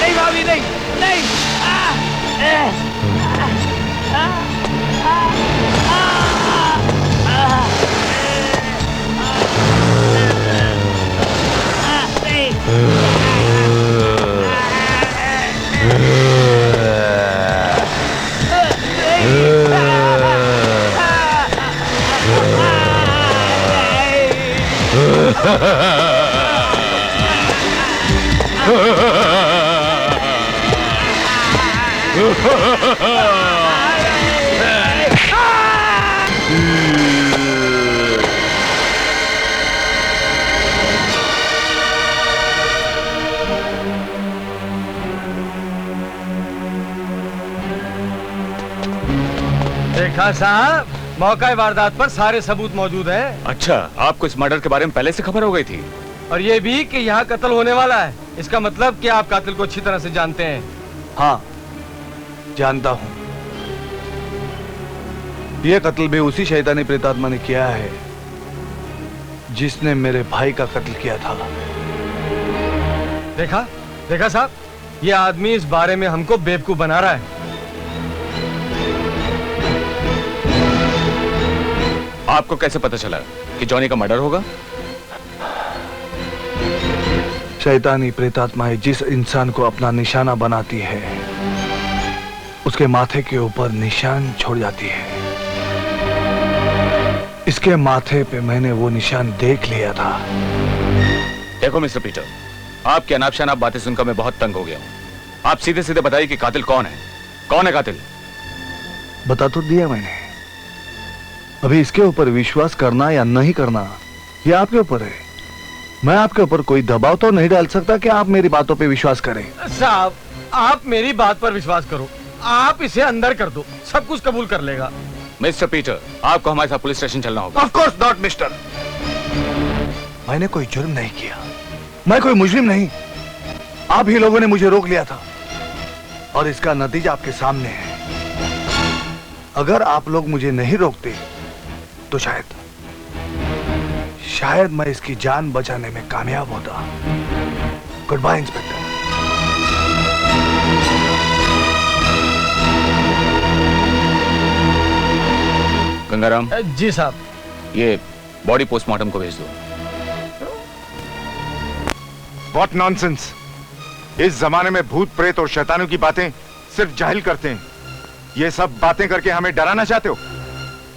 नहीं भाभी, नहीं, नहीं। देखा साहब, मौका वारदात पर सारे सबूत मौजूद हैं। अच्छा, आपको इस मर्डर के बारे में पहले से खबर हो गई थी? और ये भी कि यहाँ कत्ल होने वाला है। इसका मतलब कि आप कातिल को अच्छी तरह से जानते हैं। हाँ, जानता हूँ। ये कत्ल भी उसी शैतानी प्रेतात्मा ने किया है जिसने मेरे भाई का कत्ल किया था। देखा, देखा साहब, ये आदमी इस बारे में हमको बेवकूफ बना रहा है। आपको कैसे पता चला कि जॉनी का मर्डर होगा? शैतानी प्रेतात्माएं जिस इंसान को अपना निशाना बनाती है उसके माथे के ऊपर निशान छोड़ जाती है। इसके माथे पे मैंने वो निशान देख लिया था। देखो मिस्टर पीटर, आपकी अनाप शनाप बातें सुनकर मैं बहुत तंग हो गया हूँ। आप सीधे सीधे बताइए कि कातिल कौन है? कौन है कातिल? बता तो दिया मैंने। अभी इसके ऊपर विश्वास करना या नहीं करना ये आपके ऊपर है। मैं आपके ऊपर कोई दबाव तो नहीं डाल सकता कि आप मेरी बातों पे विश्वास करें। साहब, आप मेरी बात पर विश्वास करो। आप इसे अंदर कर दो, सब कुछ कबूल कर लेगा। मिस्टर पीटर, आपको हमारे साथ पुलिस स्टेशन चलना होगा। Of course not mister. मैंने कोई जुर्म नहीं किया, मैं कोई मुजरिम नहीं। आप ही लोगों ने मुझे रोक लिया था और इसका नतीजा आपके सामने है। अगर आप लोग मुझे नहीं रोकते तो शायद मैं इसकी जान बचाने में कामयाब होता। Goodbye inspector. गंगाराम। जी साहब। ये बॉडी पोस्टमार्टम को भेज दो। What nonsense! इस जमाने में भूत प्रेत और शैतानों की बातें सिर्फ जाहिल करते हैं। ये सब बातें करके हमें डराना चाहते हो?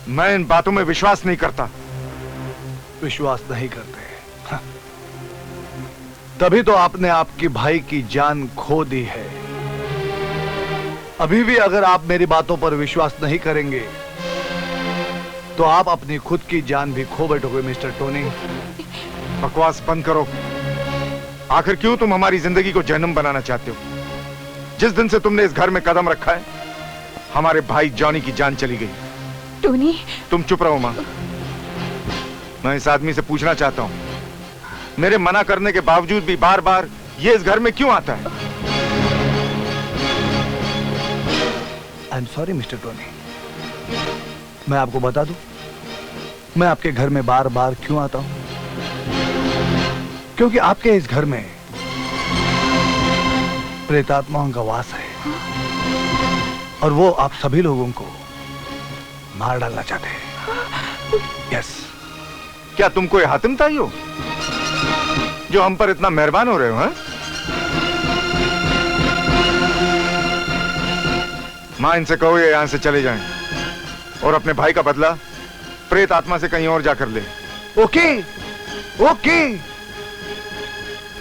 मैं इन बातों में विश्वास नहीं करता। विश्वास नहीं करते? हाँ। तभी तो आपने आपकी भाई की जान खो दी है। अभी भी अगर आप मेरी बातों पर विश्वास नहीं करेंगे तो आप अपनी खुद की जान भी खो बैठोगे मिस्टर टोनी। बकवास बंद करो। आखिर क्यों तुम हमारी जिंदगी को जहन्नुम बनाना चाहते हो? जिस दिन से तुमने इस घर में कदम रखा है हमारे भाई जॉनी की जान चली गई। टोनी, तुम चुप रहो मां। मैं इस आदमी से पूछना चाहता हूं, मेरे मना करने के बावजूद भी बार बार ये इस घर में क्यों आता है? I am sorry mister Tony. मैं आपको बता दूं, मैं आपके घर में बार बार क्यों आता हूं? क्योंकि आपके इस घर में प्रेतात्माओं का वास है। और वो आप सभी लोगों को मार डालना चाहते हैं। यस। क्या तुम कोई हातिम ताई हो जो हम पर इतना मेहरबान हो रहे हो? हैं? मां, इनसे कहो ये यहां से चले जाएं और अपने भाई का बदला प्रेत आत्मा से कहीं और जाकर ले। ओके ओके,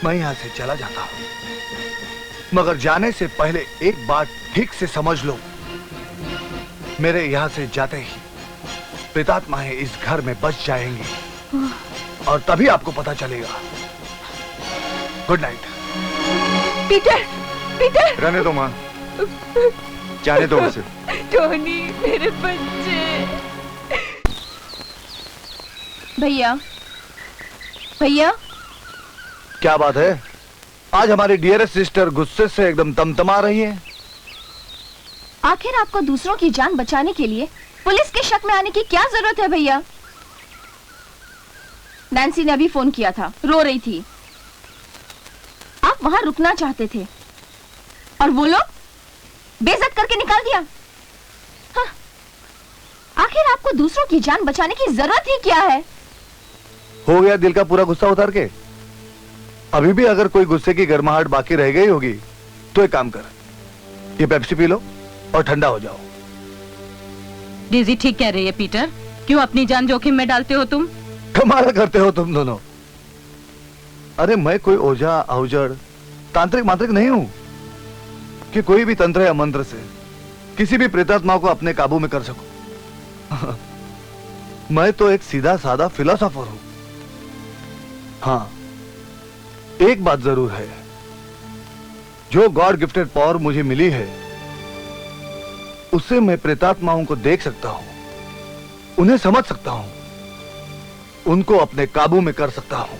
मैं यहां से चला जाता हूं, मगर जाने से पहले एक बात ठीक से समझ लो, मेरे यहां से जाते ही प्रेतात्माएं इस घर में बच जाएंगी और तभी आपको पता चलेगा। Good night. Peter, Peter. रहने दो मां, जाने दो उसे। टोनी, मेरे बच्चे। भैया, भैया। क्या बात है? आज हमारी डियरेस्ट सिस्टर गुस्से से एकदम तमतमा रही है। आखिर आपको दूसरों की जान बचाने के लिए पुलिस के शक में आने की क्या जरूरत है भैया? नैन्सी ने अभी फोन किया था, रो रही थी। आप वहां रुकना चाहते थे और वो लोग बेइज्जत करके निकाल दिया। हाँ। आखिर आपको दूसरों की जान बचाने की जरूरत ही क्या है? हो गया दिल का पूरा गुस्सा उतार के? अभी भी अगर कोई गुस्से की गर्माहट बाकी रह गई होगी तो एक काम कर, ये पेप्सी पी लो और ठंडा हो जाओ। डेजी ठीक कह रही है पीटर, क्यों अपनी जान जोखिम में डालते हो तुम? कमाल करते हो तुम दोनों। अरे मैं कोई ओझा अवजड़ तांत्रिक मांत्रिक नहीं हूं कि कोई भी तंत्र या मंत्र से किसी भी प्रेतात्मा को अपने काबू में कर सकूं। मैं तो एक सीधा साधा फिलोसोफर हूं। हाँ, एक बात जरूर है, जो गॉड गिफ्टेड पावर मुझे मिली है उससे मैं प्रेतात्माओं को देख सकता हूं, उन्हें समझ सकता हूं, उनको अपने काबू में कर सकता हूं।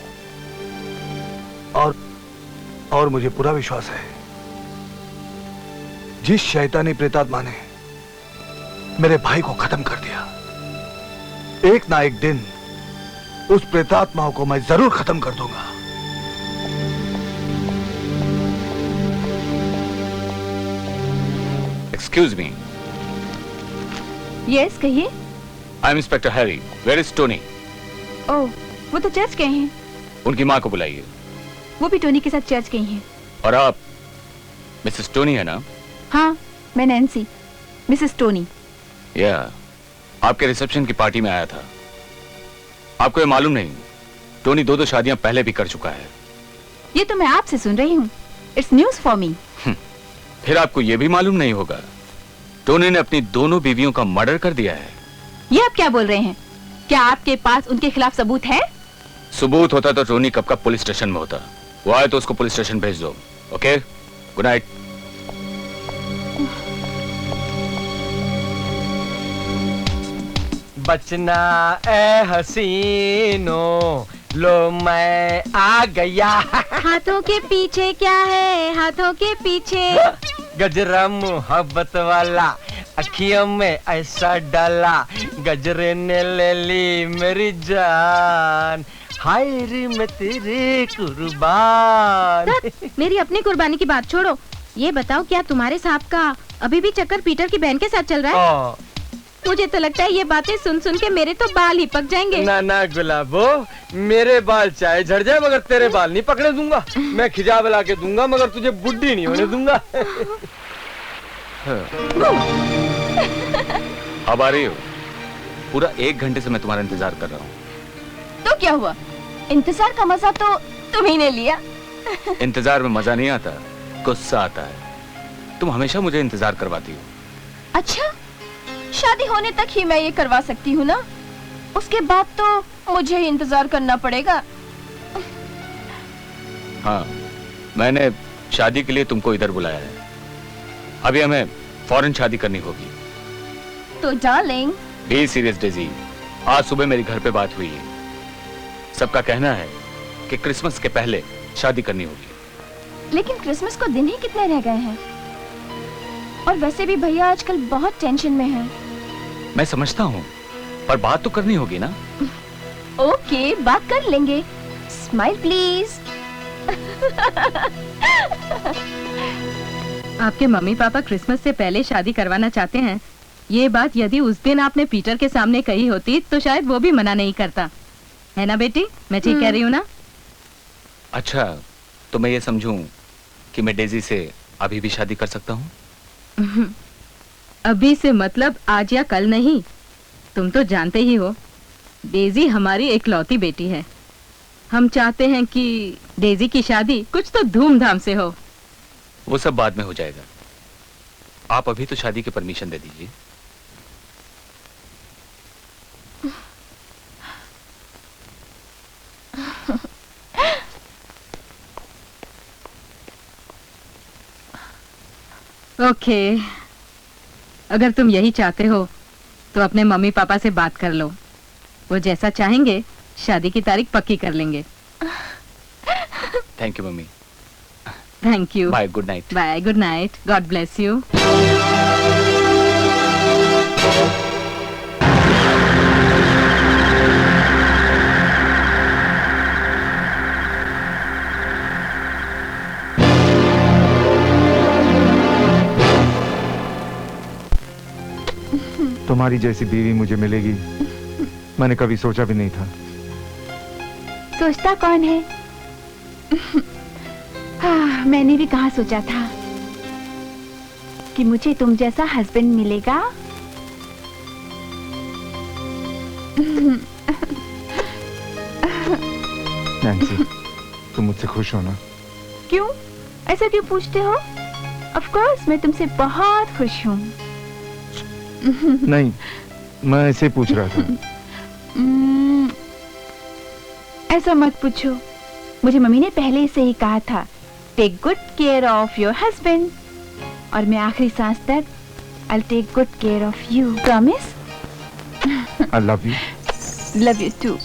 और मुझे पूरा विश्वास है, जिस शैतानी प्रेतात्मा ने मेरे भाई को खत्म कर दिया, एक ना एक दिन उस प्रेतात्माओं को मैं जरूर खत्म कर दूंगा। Excuse me. यस, कहिए। I am inspector Harry. Where is Tony? Oh, वो तो चर्च गए हैं। उनकी माँ को बुलाइए। वो भी टोनी के साथ चर्च गई हैं। और आप मिसेस टोनी है ना? हाँ, मैं नैन्सी, मिसेस टोनी। या, आपके रिसेप्शन की पार्टी में आया था। आपको ये मालूम नहीं, टोनी 2 शादियां पहले भी कर चुका है। ये तो मैं आपसे सुन रही हूँ। It's news for me. फिर आपको ये भी मालूम नहीं होगा, टोनी ने अपनी दोनों बीवियों का मर्डर कर दिया है। ये आप क्या बोल रहे हैं? क्या आपके पास उनके खिलाफ सबूत है? सबूत होता तो टोनी कब का पुलिस स्टेशन में होता। वो आए तो उसको पुलिस स्टेशन भेज दो। Okay, good night. बचना ए हसीनो, लो मैं आ गया। हाथों के पीछे क्या है? हाथों के पीछे गजरा मोहब्बत वाला, अखियों में ऐसा डाला, गजरे ने ले ली मेरी जान, हाय रे मैं तेरे कुर्बान। मेरी अपनी कुर्बानी की बात छोड़ो, ये बताओ क्या तुम्हारे साहब का अभी भी चक्कर पीटर की बहन के साथ चल रहा है? मुझे तो लगता है ये बातें सुन सुन के मेरे तो बाल ही पक जाएंगे। ना ना गुलाबो, मेरे बाल चाहे झड़ जाए मगर तेरे बाल नहीं पकड़ने दूंगा। मैं खिजाब ला के दूंगा मगर तुझे बुड्ढी नहीं होने दूंगा। अब आ रही हो? पूरा 1 घंटे से मैं तुम्हारा इंतजार कर रहा हूँ। तो क्या हुआ? इंतजार का मजा तो तुम्ही ने लिया। इंतजार में मजा नहीं आता, गुस्सा आता है। तुम हमेशा मुझे इंतजार करवाती हो। अच्छा, शादी होने तक ही मैं ये करवा सकती हूँ ना? उसके बाद तो मुझे ही इंतजार करना पड़ेगा। हाँ, मैंने शादी के लिए तुमको इधर बुलाया है। अभी हमें फौरन शादी करनी होगी। तो डार्लिंग, बी सीरियस डेजी। आज सुबह मेरे घर पे बात हुई है। सबका कहना है कि क्रिसमस के पहले शादी करनी होगी। लेकिन क्रिसमस को दिन ही कितने रह गए हैं? और वैसे भी भैया आजकल बहुत टेंशन में हैं। मैं समझता हूँ, पर बात तो करनी होगी ना? ओके, बात कर लेंगे। Smile please. आपके मम्मी पापा क्रिसमस से पहले शादी करवाना चाहते हैं। ये बात यदि उस दिन आपने पीटर के सामने कही होती तो शायद वो भी मना नहीं करता, है ना बेटी? मैं ठीक कह रही हूँ ना? अच्छा, तो मैं ये समझूं कि मैं डेजी से अभी भी शादी कर सकता हूँ? अभी से मतलब आज या कल नहीं। तुम तो जानते ही हो, डेजी हमारी इकलौती बेटी है। हम चाहते हैं कि डेजी की शादी कुछ तो धूमधाम से हो। वो सब बाद में हो जाएगा। आप अभी तो शादी की परमिशन दे दीजिए। ओके, अगर तुम यही चाहते हो तो अपने मम्मी पापा से बात कर लो। वो जैसा चाहेंगे शादी की तारीख पक्की कर लेंगे। Thank you mummy. Thank you. Bye, good night. Bye, good night. God bless you. तुम्हारी जैसी बीवी मुझे मिलेगी मैंने कभी सोचा भी नहीं था। सोचता कौन है? हाँ, मैंने भी कहाँ सोचा था कि मुझे तुम जैसा हस्बैंड मिलेगा। नैन्सी, तुम मुझसे खुश हो ना? क्यों? ऐसा क्यों पूछते हो? ऑफ कोर्स मैं तुमसे बहुत खुश हूँ। नहीं, मैं ऐसे पूछ रहा था। ऐसा मत पूछो। मुझे मम्मी ने पहले से ही कहा था, take good care of your husband, और मैं आखिरी सांस तक I'll take good care of you. Promise? I love you. Love you too.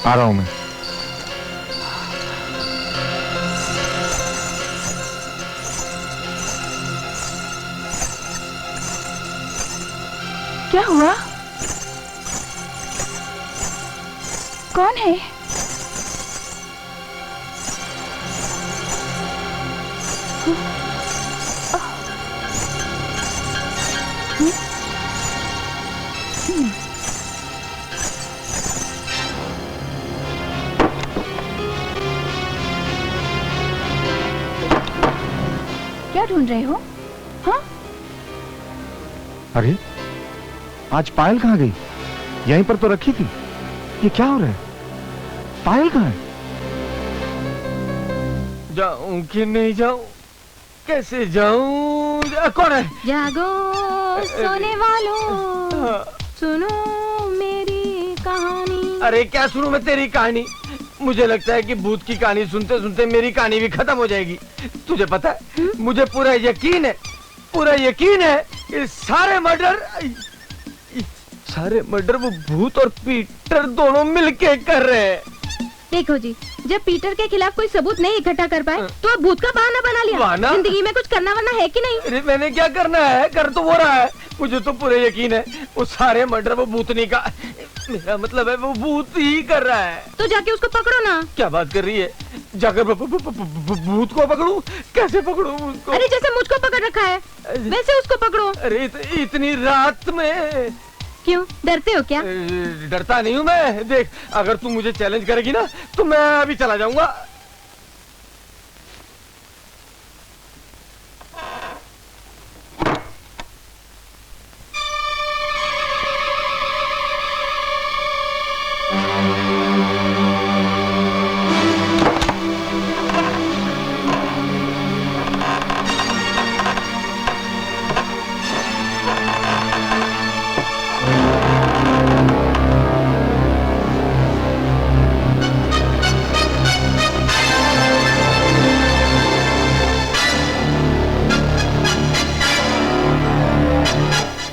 आ रहा हूं मैं। क्या हुआ? कौन है? क्या ढूंढ रहे हो? हाँ? अरे, आज पायल कहाँ गई? यहीं पर तो रखी थी। ये क्या हो रहा है? पायल कहाँ है? जाऊं कि नहीं जाऊं? कैसे जाऊं? कौन है? जागो सोने वालों, सुनो मेरी कहानी। अरे क्या सुनूं मैं तेरी कहानी? मुझे लगता है कि भूत की कहानी सुनते सुनते मेरी कहानी भी खत्म हो जाएगी। तुझे पता है, मुझे पूरा यकीन है कि सारे मर्डर वो भूत और पीटर दोनों मिलके कर रहे हैं। देखो जी, जब पीटर के खिलाफ कोई सबूत नहीं इकट्ठा कर पाए तो अब भूत का बहाना बना लिया। बहाना? जिंदगी में कुछ करना वरना है कि नहीं? अरे मैंने क्या करना है? कर तो वो रहा है। मुझे तो पूरा यकीन है वो सारे मर्डर वो भूतनी का, मेरा मतलब है वो भूत ही कर रहा है। तो जाके उसको पकड़ो ना। क्या बात कर रही है? जाकर भूत को पकड़ूं? कैसे पकड़ूं उसको? अरे जैसे मुझको पकड़ रखा है वैसे उसको पकड़ो। अरे इतनी रात में क्यों डरते हो क्या? डरता नहीं हूँ मैं। देख, अगर तू मुझे चैलेंज करेगी ना तो मैं अभी चला जाऊंगा।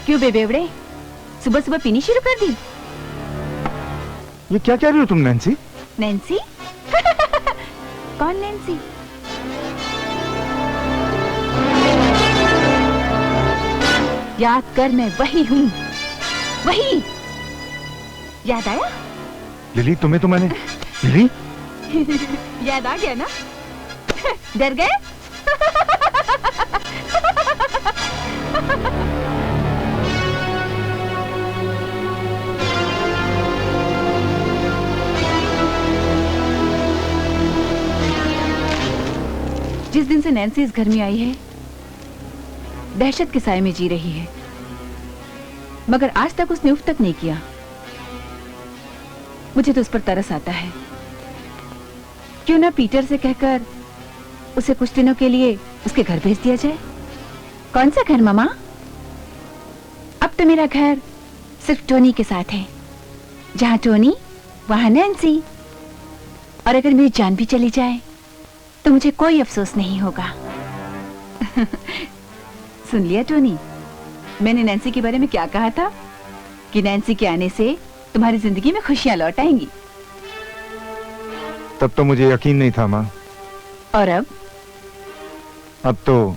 क्यों बेबेवड़े, सुबह सुबह पीनी शुरू कर दी? ये क्या कह रही हो तुम नैन्सी? नैन्सी? कौन नैन्सी? याद कर, मैं वही हूँ, वही याद आया? लिली तुम्हें तो मैंने लिली याद आ गया ना? डर गए? जिस दिन से नैन्सी इस घर में आई है, दहशत के साए में जी रही है, मगर आज तक उसने उफ तक नहीं किया। मुझे तो उस पर तरस आता है। क्यों ना पीटर से कहकर उसे कुछ दिनों के लिए उसके घर भेज दिया जाए। कौन सा घर मामा? अब तो मेरा घर सिर्फ टोनी के साथ है। जहां टोनी वहां नैन्सी। और अगर मेरी जान भी चली जाए तो मुझे कोई अफसोस नहीं होगा। सुन लिया टोनी, मैंने नैन्सी के बारे में क्या कहा था? कि नैन्सी के आने से तुम्हारी जिंदगी में खुशियां लौट आएंगी। तब तो मुझे यकीन नहीं था माँ। और अब तो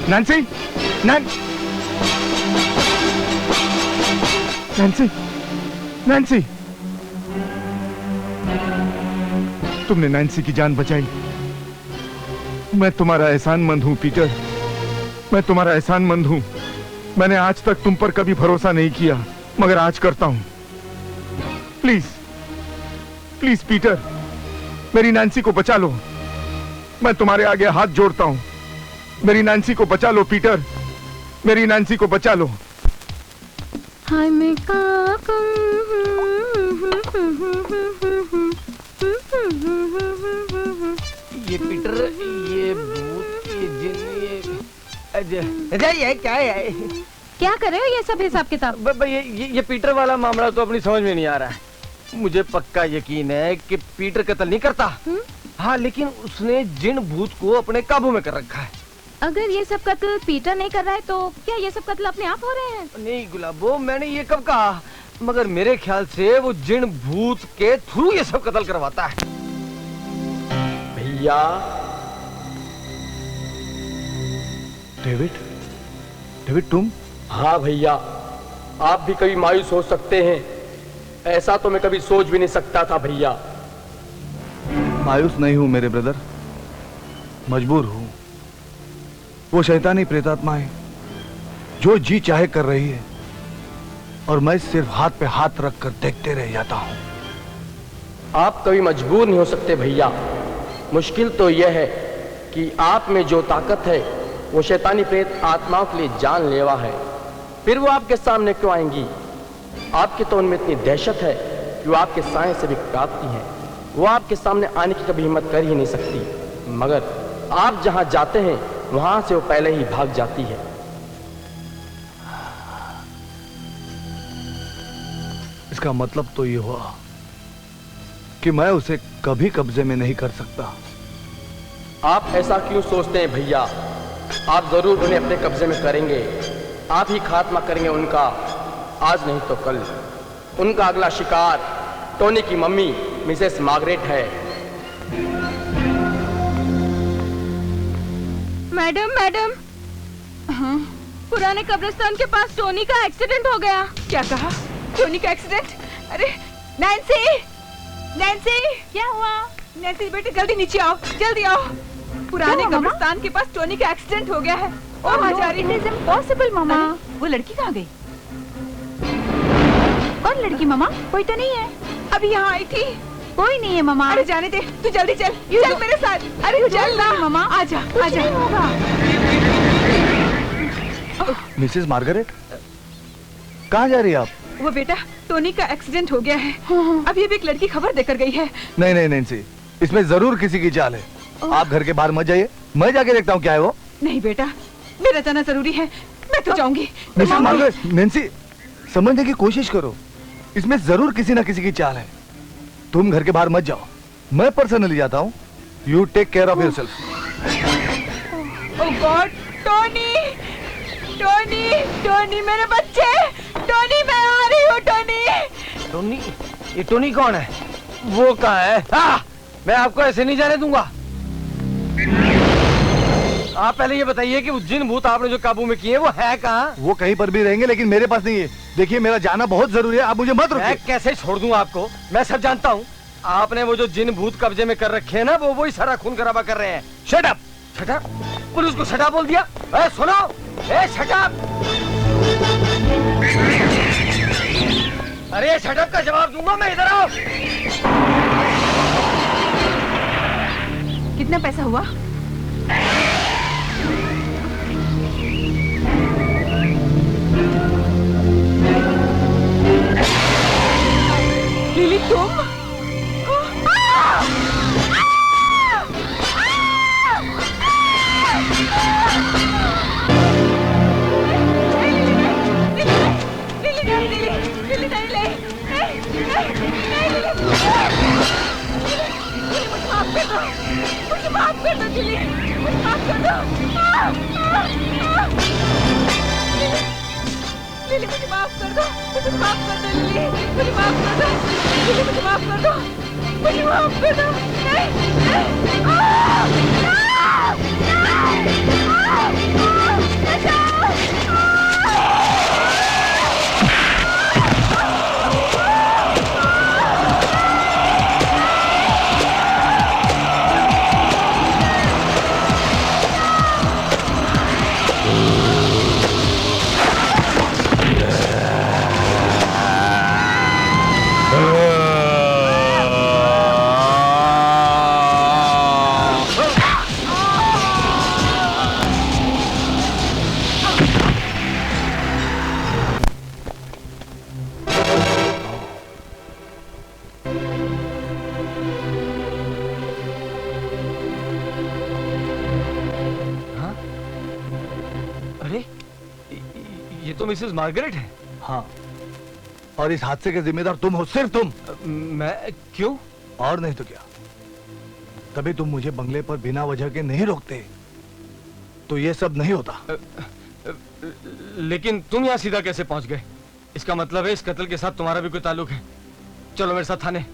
नैन्सी! नैन्सी, नैन्सी, नैन्सी, तुमने नैन्सी की जान बचाई। मैं तुम्हारा एहसानमंद हूं पीटर, मैं तुम्हारा एहसानमंद हूं। मैंने आज तक तुम पर कभी भरोसा नहीं किया, मगर आज करता हूं। प्लीज, प्लीज पीटर, मेरी नैन्सी को बचा लो। मैं तुम्हारे आगे हाथ जोड़ता हूं। मेरी नैन्सी को बचा लो पीटर, मेरी नैन्सी को बचा लो। हाय मैं ये पीटर, ये भूत, ये जिन, ये क्या है? क्या कर रहे हो ये सब हिसाब किताब? ये पीटर वाला मामला तो अपनी समझ में नहीं आ रहा है। मुझे पक्का यकीन है कि पीटर कत्ल नहीं करता। हाँ, लेकिन उसने जिन भूत को अपने काबू में कर रखा है। अगर ये सब कत्ल पीटर नहीं कर रहा है तो क्या ये सब कत्ल अपने आप हो रहे हैं? नहीं गुलाबो, मैंने ये कब कहा? मगर मेरे ख्याल से वो जिन भूत के थ्रू ये सब कत्ल करवाता है। भैया डेविड, डेविड तुम? हाँ भैया, आप भी कभी मायूस हो सकते हैं, ऐसा तो मैं कभी सोच भी नहीं सकता था भैया। मायूस नहीं हूं मेरे ब्रदर, मजबूर हूं। वो शैतानी प्रेतात्माएं जो जी चाहे कर रही है और मैं सिर्फ हाथ पे हाथ रख कर देखते रह जाता हूं। आप कभी मजबूर नहीं हो सकते भैया। मुश्किल तो यह है कि आप में जो ताकत है वो शैतानी प्रेत आत्माओं के लिए जानलेवा है। फिर वो आपके सामने क्यों आएंगी? आपके तो उनमें इतनी दहशत है कि वो आपके साए से भी कांपती हैं। वो आपके सामने आने की कभी हिम्मत कर ही नहीं सकती, मगर आप जहां जाते हैं वहां से वो पहले ही भाग जाती है। इसका मतलब तो ये हुआ कि मैं उसे कभी कब्जे में नहीं कर सकता। आप ऐसा क्यों सोचते हैं भैया? आप जरूर उन्हें अपने कब्जे में करेंगे। आप ही खात्मा करेंगे उनका, आज नहीं तो कल। उनका अगला शिकार टोनी की मम्मी मिसेस मार्गरेट है। मैडम मैडम, हाँ? पुराने कब्रिस्तान के पास टोनी का एक्सीडेंट हो गया। क्या कहा? टोनी का एक्सीडेंट? अरे नैन्सी, नैन्सी, क्या हुआ? नैन्सी बेटे जल्दी नीचे आओ, जल्दी आओ। पुराने कब्रिस्तान के पास टोनी का एक्सीडेंट हो गया है। और वहाँ जा रही है। इट इज इम्पॉसिबल मामा। वो लड़की कहाँ गई? कौन लड़की मामा? कोई तो नहीं है। अभी यहाँ आई थी। कोई नहीं है मामा। अरे जाने दे, तू जल्दी चल, चल मेरे साथ। अरे चल ना मामा, आजा आजा। मिसेस मार्गरेट, कहाँ जा रही है आप? वो बेटा, टोनी का एक्सीडेंट हो गया है। अभी अभी एक लड़की खबर देकर गई है। नहीं नहीं नैन्सी, इसमें जरूर किसी की चाल है। आप घर के बाहर मत जाइए, मैं जाके देखता हूँ क्या है वो। नहीं बेटा, मेरा जाना जरूरी है, मैं तो जाऊंगी। मिसेस मार्गरेट, नैन्सी समझने की कोशिश करो, इसमें जरूर किसी ना किसी की चाल है। तुम घर के बाहर मत जाओ, मैं पर्सनली जाता हूँ। You take care of yourself. Oh God, Tony, Tony, Tony मेरे बच्चे, टोनी मैं आ रही हूँ। Tony, Tony? ये टोनी कौन है? वो कहाँ है? मैं आपको ऐसे नहीं जाने दूंगा। आप पहले ये बताइए कि जिन भूत आपने जो काबू में किए वो है कहाँ? वो कहीं पर भी रहेंगे, लेकिन मेरे पास नहीं है। देखिए मेरा जाना बहुत जरूरी है, आप मुझे मत रोकिए। मैं कैसे छोड़ दूं आपको? मैं सब जानता हूँ। आपने वो जो जिन भूत कब्जे में कर रखे हैं ना, वो वही सारा खून खराबा कर रहे हैं। Shut up! Shut up! Police को शट अप बोल दिया? सुनो, शट अप! अरे शट अप का जवाब दूंगा मैं, इधर आओ। कितना पैसा हुआ? लिली तुम? मुझे माफ कर दो लिली, मुझे माफ कर दो। लिली मुझे माफ कर दो, मुझे माफ कर दो लिली, मुझे माफ कर दो लिली, मुझे माफ कर दो, मुझे माफ कर दो। ये तो मिसेस मार्गरेट है। हाँ, और इस हादसे के जिम्मेदार तुम हो, सिर्फ तुम। मैं? क्यों? और नहीं तो क्या। तभी तुम मुझे बंगले पर बिना वजह के नहीं रोकते, तो ये सब नहीं होता। लेकिन तुम यहाँ सीधा कैसे पहुंच गए? इसका मतलब है इस कत्ल के साथ तुम्हारा भी कोई ताल्लुक है। चलो मेरे साथ थाने।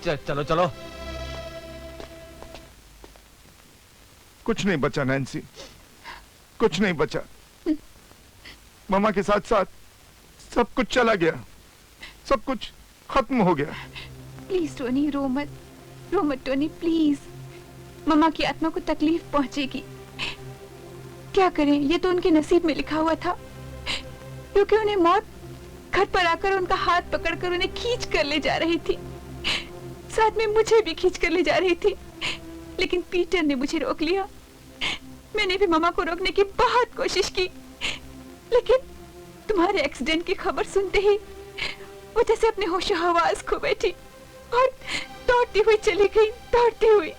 चलो चलो। कुछ नहीं बचा नैन्सी, कुछ नहीं बचा। मामा के साथ साथ सब कुछ चला गया, सब कुछ खत्म हो गया। प्लीज टोनी, रो मत टोनी, प्लीज। मम्मा की आत्मा को तकलीफ पहुंचेगी। क्या करें, ये तो उनके नसीब में लिखा हुआ था, क्योंकि उन्हें मौत घर पर आकर उनका हाथ पकड़कर उन्हें खींच कर ले जा रही थी, साथ में मुझे भी खींच कर ले जा रही थी। लेकिन पीटर ने मुझे रोक लिया। मैंने भी मम्मा को रोकने की बहुत कोशिश की, लेकिन तुम्हारे एक्सीडेंट की खबर सुनते ही वो जैसे अपने होशो हवास खो बैठी और दौड़ती हुई चली गई, दौड़ती हुई।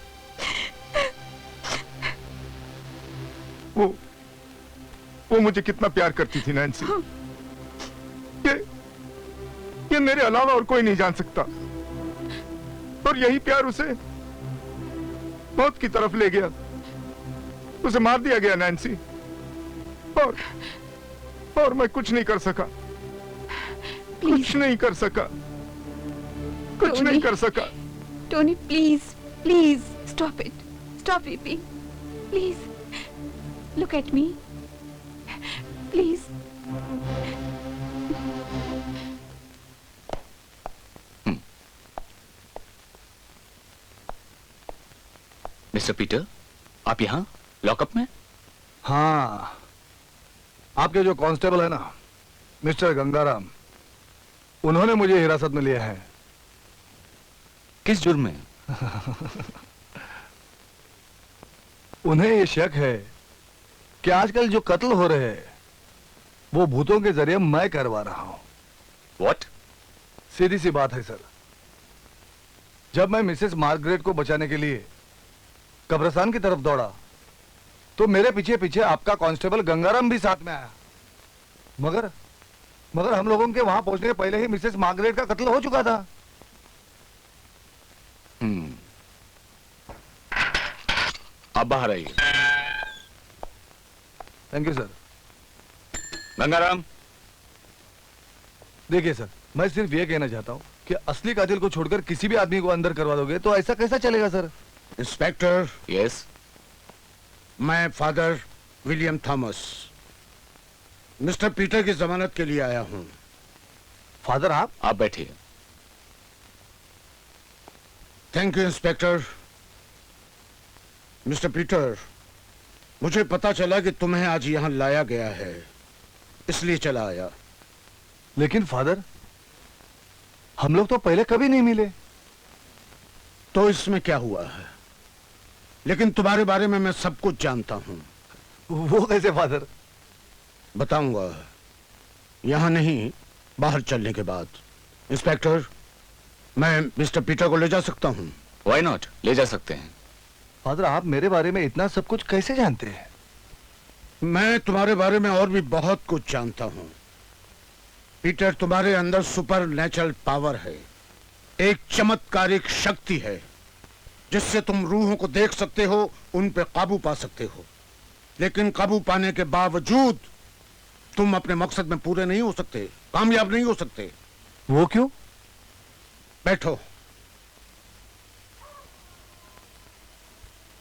वो मुझे कितना प्यार करती थी नैन्सी, ये मेरे अलावा और कोई नहीं जान सकता। और यही प्यार उसे मौत की तरफ ले गया, उसे मार दिया गया नैन्सी। और मैं कुछ नहीं कर सका, कुछ नहीं कर सका, कुछ नहीं कर सका। Tony please, please stop it, stop weeping, please look at me, please. Mister Peter, आप यहाँ लॉकअप में? हाँ, आपके जो कांस्टेबल है ना, मिस्टर गंगाराम, उन्होंने मुझे हिरासत में लिया है। किस जुर्म में? उन्हें ये शक है कि आजकल जो कत्ल हो रहे हैं वो भूतों के जरिए मैं करवा रहा हूं। What? सीधी सी बात है सर, जब मैं मिसेस मार्गरेट को बचाने के लिए कब्रिस्तान की तरफ दौड़ा तो मेरे पीछे पीछे आपका कांस्टेबल गंगाराम भी साथ में आया, मगर हम लोगों के वहां पहुंचने के पहले ही मिसेस मार्गरेट का कत्ल हो चुका था। आप बाहर आइए। Thank you sir. गंगाराम, देखिए सर, मैं सिर्फ ये कहना चाहता हूं कि असली कातिल को छोड़कर किसी भी आदमी को अंदर करवा दोगे तो ऐसा कैसा चलेगा सर? इंस्पेक्टर। यस। मैं father William Thomas mister Peter की जमानत के लिए आया हूं। फादर आप बैठिए। Thank you inspector. Mister Peter, मुझे पता चला कि तुम्हें आज यहां लाया गया है, इसलिए चला आया। लेकिन फादर, हम लोग तो पहले कभी नहीं मिले। तो इसमें क्या हुआ है? लेकिन तुम्हारे बारे में मैं सब कुछ जानता हूं। वो कैसे फादर? बताऊंगा, यहां नहीं, बाहर चलने के बाद। इंस्पेक्टर, मैं मिस्टर पीटर को ले जा सकता हूं? Why not? ले जा सकते हैं। फादर, आप मेरे बारे में इतना सब कुछ कैसे जानते हैं? मैं तुम्हारे बारे में और भी बहुत कुछ जानता हूं। पीटर, तुम्हारे अंदर सुपर नेचुरल पावर है, एक चमत्कारिक शक्ति है जिससे तुम रूहों को देख सकते हो, उन पे काबू पा सकते हो। लेकिन काबू पाने के बावजूद तुम अपने मकसद में पूरे नहीं हो सकते, कामयाब नहीं हो सकते। वो क्यों? बैठो।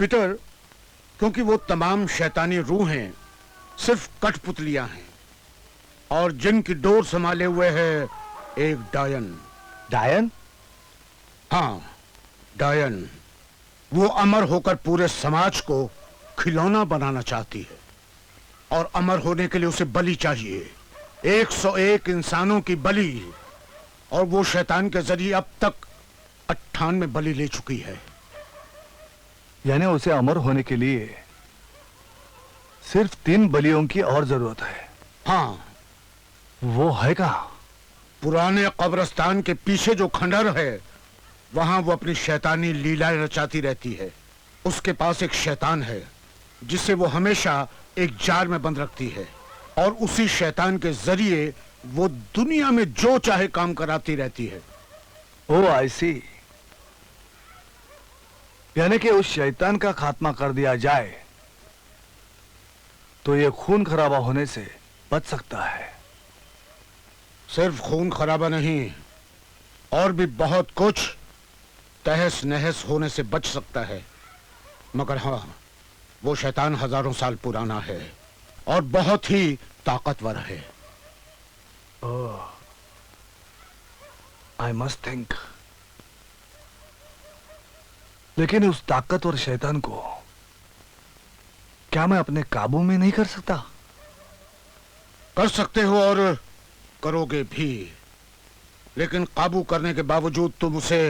पीटर, क्योंकि वो तमाम शैतानी रूहें सिर्फ कठपुतलियां हैं और जिनकी डोर संभाले हुए है एक डायन। डायन? हाँ, डायन। वो अमर होकर पूरे समाज को खिलौना बनाना चाहती है और अमर होने के लिए उसे बलि चाहिए, 101 इंसानों की बलि। और वो शैतान के जरिए अब तक 98 बलि ले चुकी है। यानी उसे अमर होने के लिए सिर्फ 3 बलियों की और जरूरत है। हाँ। वो है कहाँ? पुराने कब्रिस्तान के पीछे जो खंडर है, वहां वो अपनी शैतानी लीलाएं रचाती रहती है। उसके पास एक शैतान है जिसे वो हमेशा एक जार में बंद रखती है और उसी शैतान के जरिए वो दुनिया में जो चाहे काम कराती रहती है। ओह, आई सी। यानी कि उस शैतान का खात्मा कर दिया जाए तो ये खून खराबा होने से बच सकता है। सिर्फ खून खराबा नहीं, और भी बहुत कुछ तहस नहस होने से बच सकता है। मगर हाँ, वो शैतान हजारों साल पुराना है और बहुत ही ताकतवर है। I must think. लेकिन उस ताकतवर शैतान को क्या मैं अपने काबू में नहीं कर सकता? कर सकते हो और करोगे भी, लेकिन काबू करने के बावजूद तुम उसे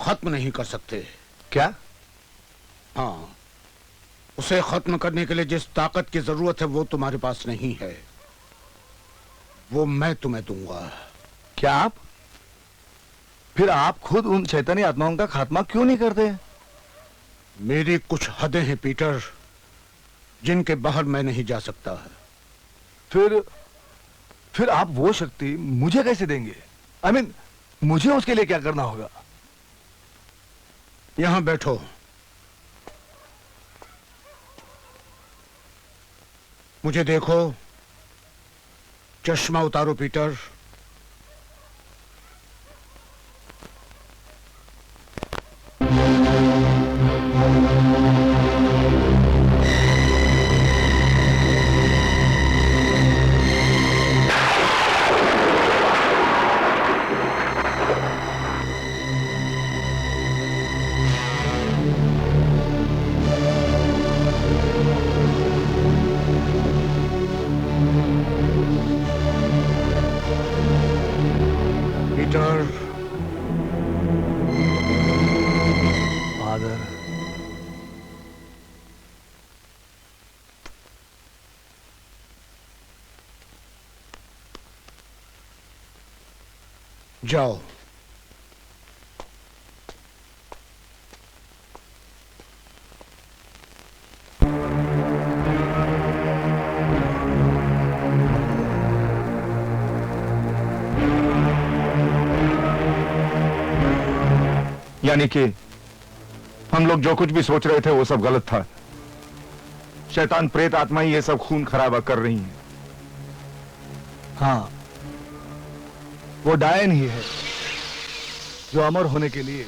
खत्म नहीं कर सकते। क्या? हाँ, उसे खत्म करने के लिए जिस ताकत की जरूरत है वो तुम्हारे पास नहीं है, वो मैं तुम्हें दूंगा। क्या आप? फिर आप खुद उन शैतानी आत्माओं का खात्मा क्यों नहीं करते? मेरी कुछ हदें हैं पीटर, जिनके बाहर मैं नहीं जा सकता। फिर आप वो शक्ति मुझे कैसे देंगे? I mean, मुझे उसके लिए क्या करना होगा? यहां बैठो। मुझे देखो। चश्मा उतारो पीटर। जाओ। यानी कि हम लोग जो कुछ भी सोच रहे थे वो सब गलत था। शैतान प्रेत आत्मा ही ये सब खून खराबा कर रही हैं। हाँ, वो डायन ही है जो अमर होने के लिए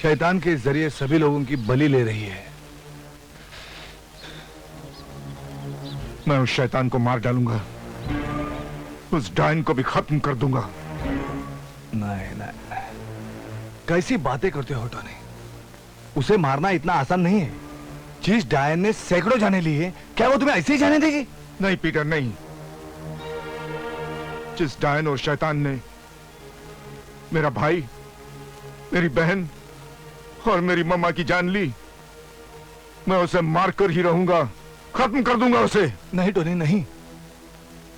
शैतान के जरिए सभी लोगों की बलि ले रही है। मैं उस शैतान को मार डालूंगा, उस डायन को भी खत्म कर दूंगा। नहीं नहीं, कैसी बातें करते हो टोनी? उसे मारना इतना आसान नहीं है। जिस डायन ने सैकड़ों जाने लिए, क्या वो तुम्हें ऐसे ही जाने देगी? नहीं पीटर, नहीं। जिस डायन और शैतान ने मेरा भाई, मेरी बहन और मेरी मम्मा की जान ली, मैं उसे मारकर ही रहूंगा, खत्म कर दूंगा उसे। नहीं टोनी नहीं,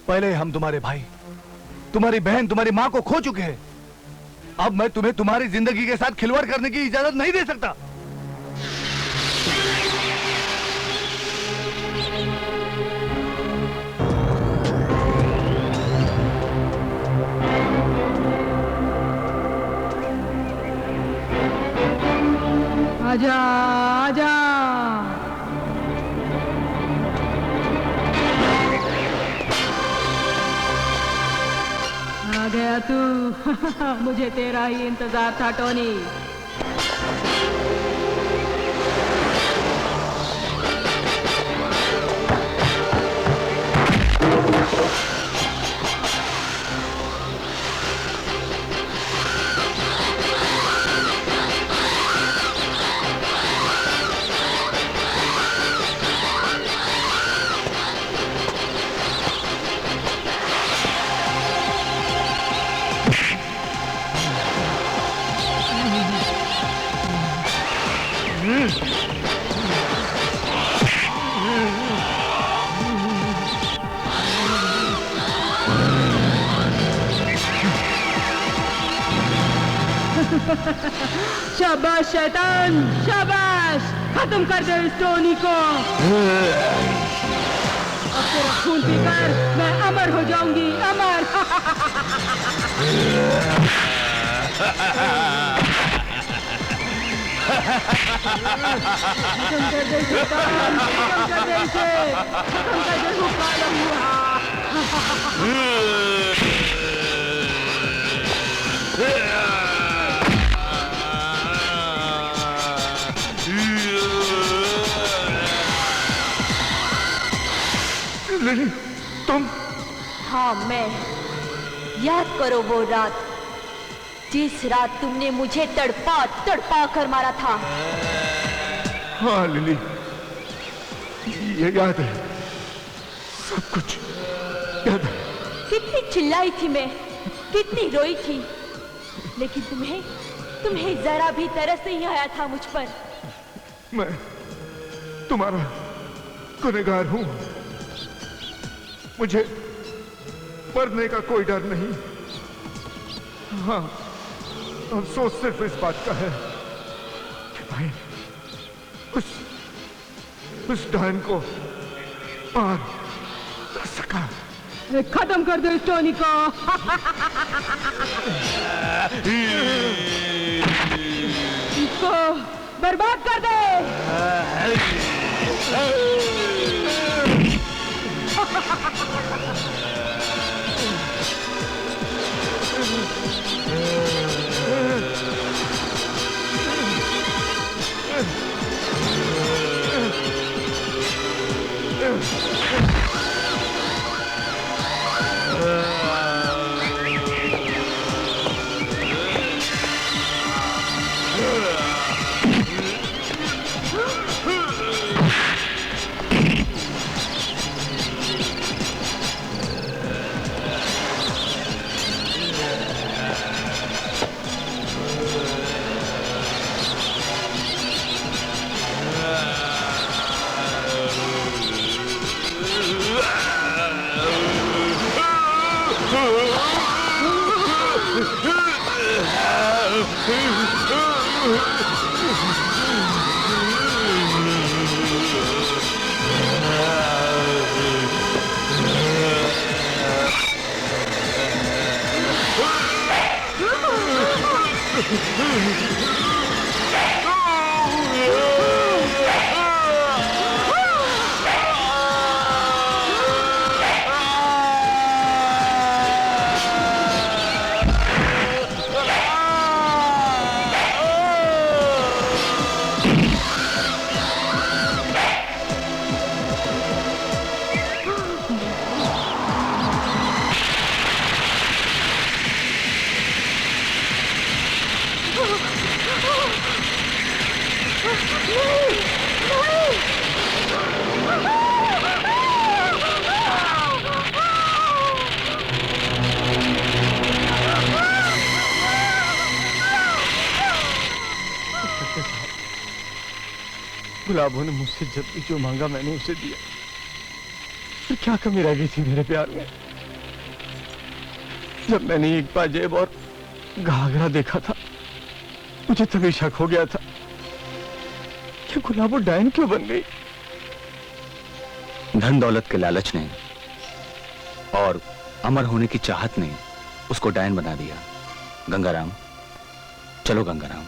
पहले हम तुम्हारे भाई, तुम्हारी बहन, तुम्हारी मां को खो चुके हैं। अब मैं तुम्हें तुम्हारी जिंदगी के साथ खिलवाड़ करने की इजाजत नहीं दे सकता। आजा आजा। आ गया तू। मुझे तेरा ही इंतजार था टोनी। शाबाश शैतान, शाबाश। खत्म कर दे इस टोनी को। अब तेरा खून पीकर मैं अमर हो जाऊंगी, अमर। खत्म कर दे शैतान, खत्म कर दे इसे, खत्म कर दे हुक्का। लिली, तुम? हाँ मैं। याद करो वो रात, जिस रात तुमने मुझे तड़पा तड़पा कर मारा था। हाँ लिली, ये याद है, सब कुछ याद है। कितनी चिल्लाई थी मैं, कितनी रोई थी, लेकिन तुम्हें जरा भी तरस नहीं आया था मुझ पर। मैं तुम्हारा गुनहगार हूं, मुझे मरने का कोई डर नहीं। हाँ, अफसोस सिर्फ इस बात का है कि भाई उस डायन को मार न सका। खत्म कर दो इस टोनी को। इसको बर्बाद कर दे। गुलाबों ने मुझसे जब भी जो मांगा मैंने उसे दिया, फिर क्या कमी रह गई थी मेरे प्यार में? जब मैंने एक बार जेब और घाघरा देखा था, मुझे तभी शक हो गया था कि गुलाबो डायन क्यों बन गई। धन दौलत के लालच ने और अमर होने की चाहत ने उसको डायन बना दिया। गंगाराम, चलो गंगाराम।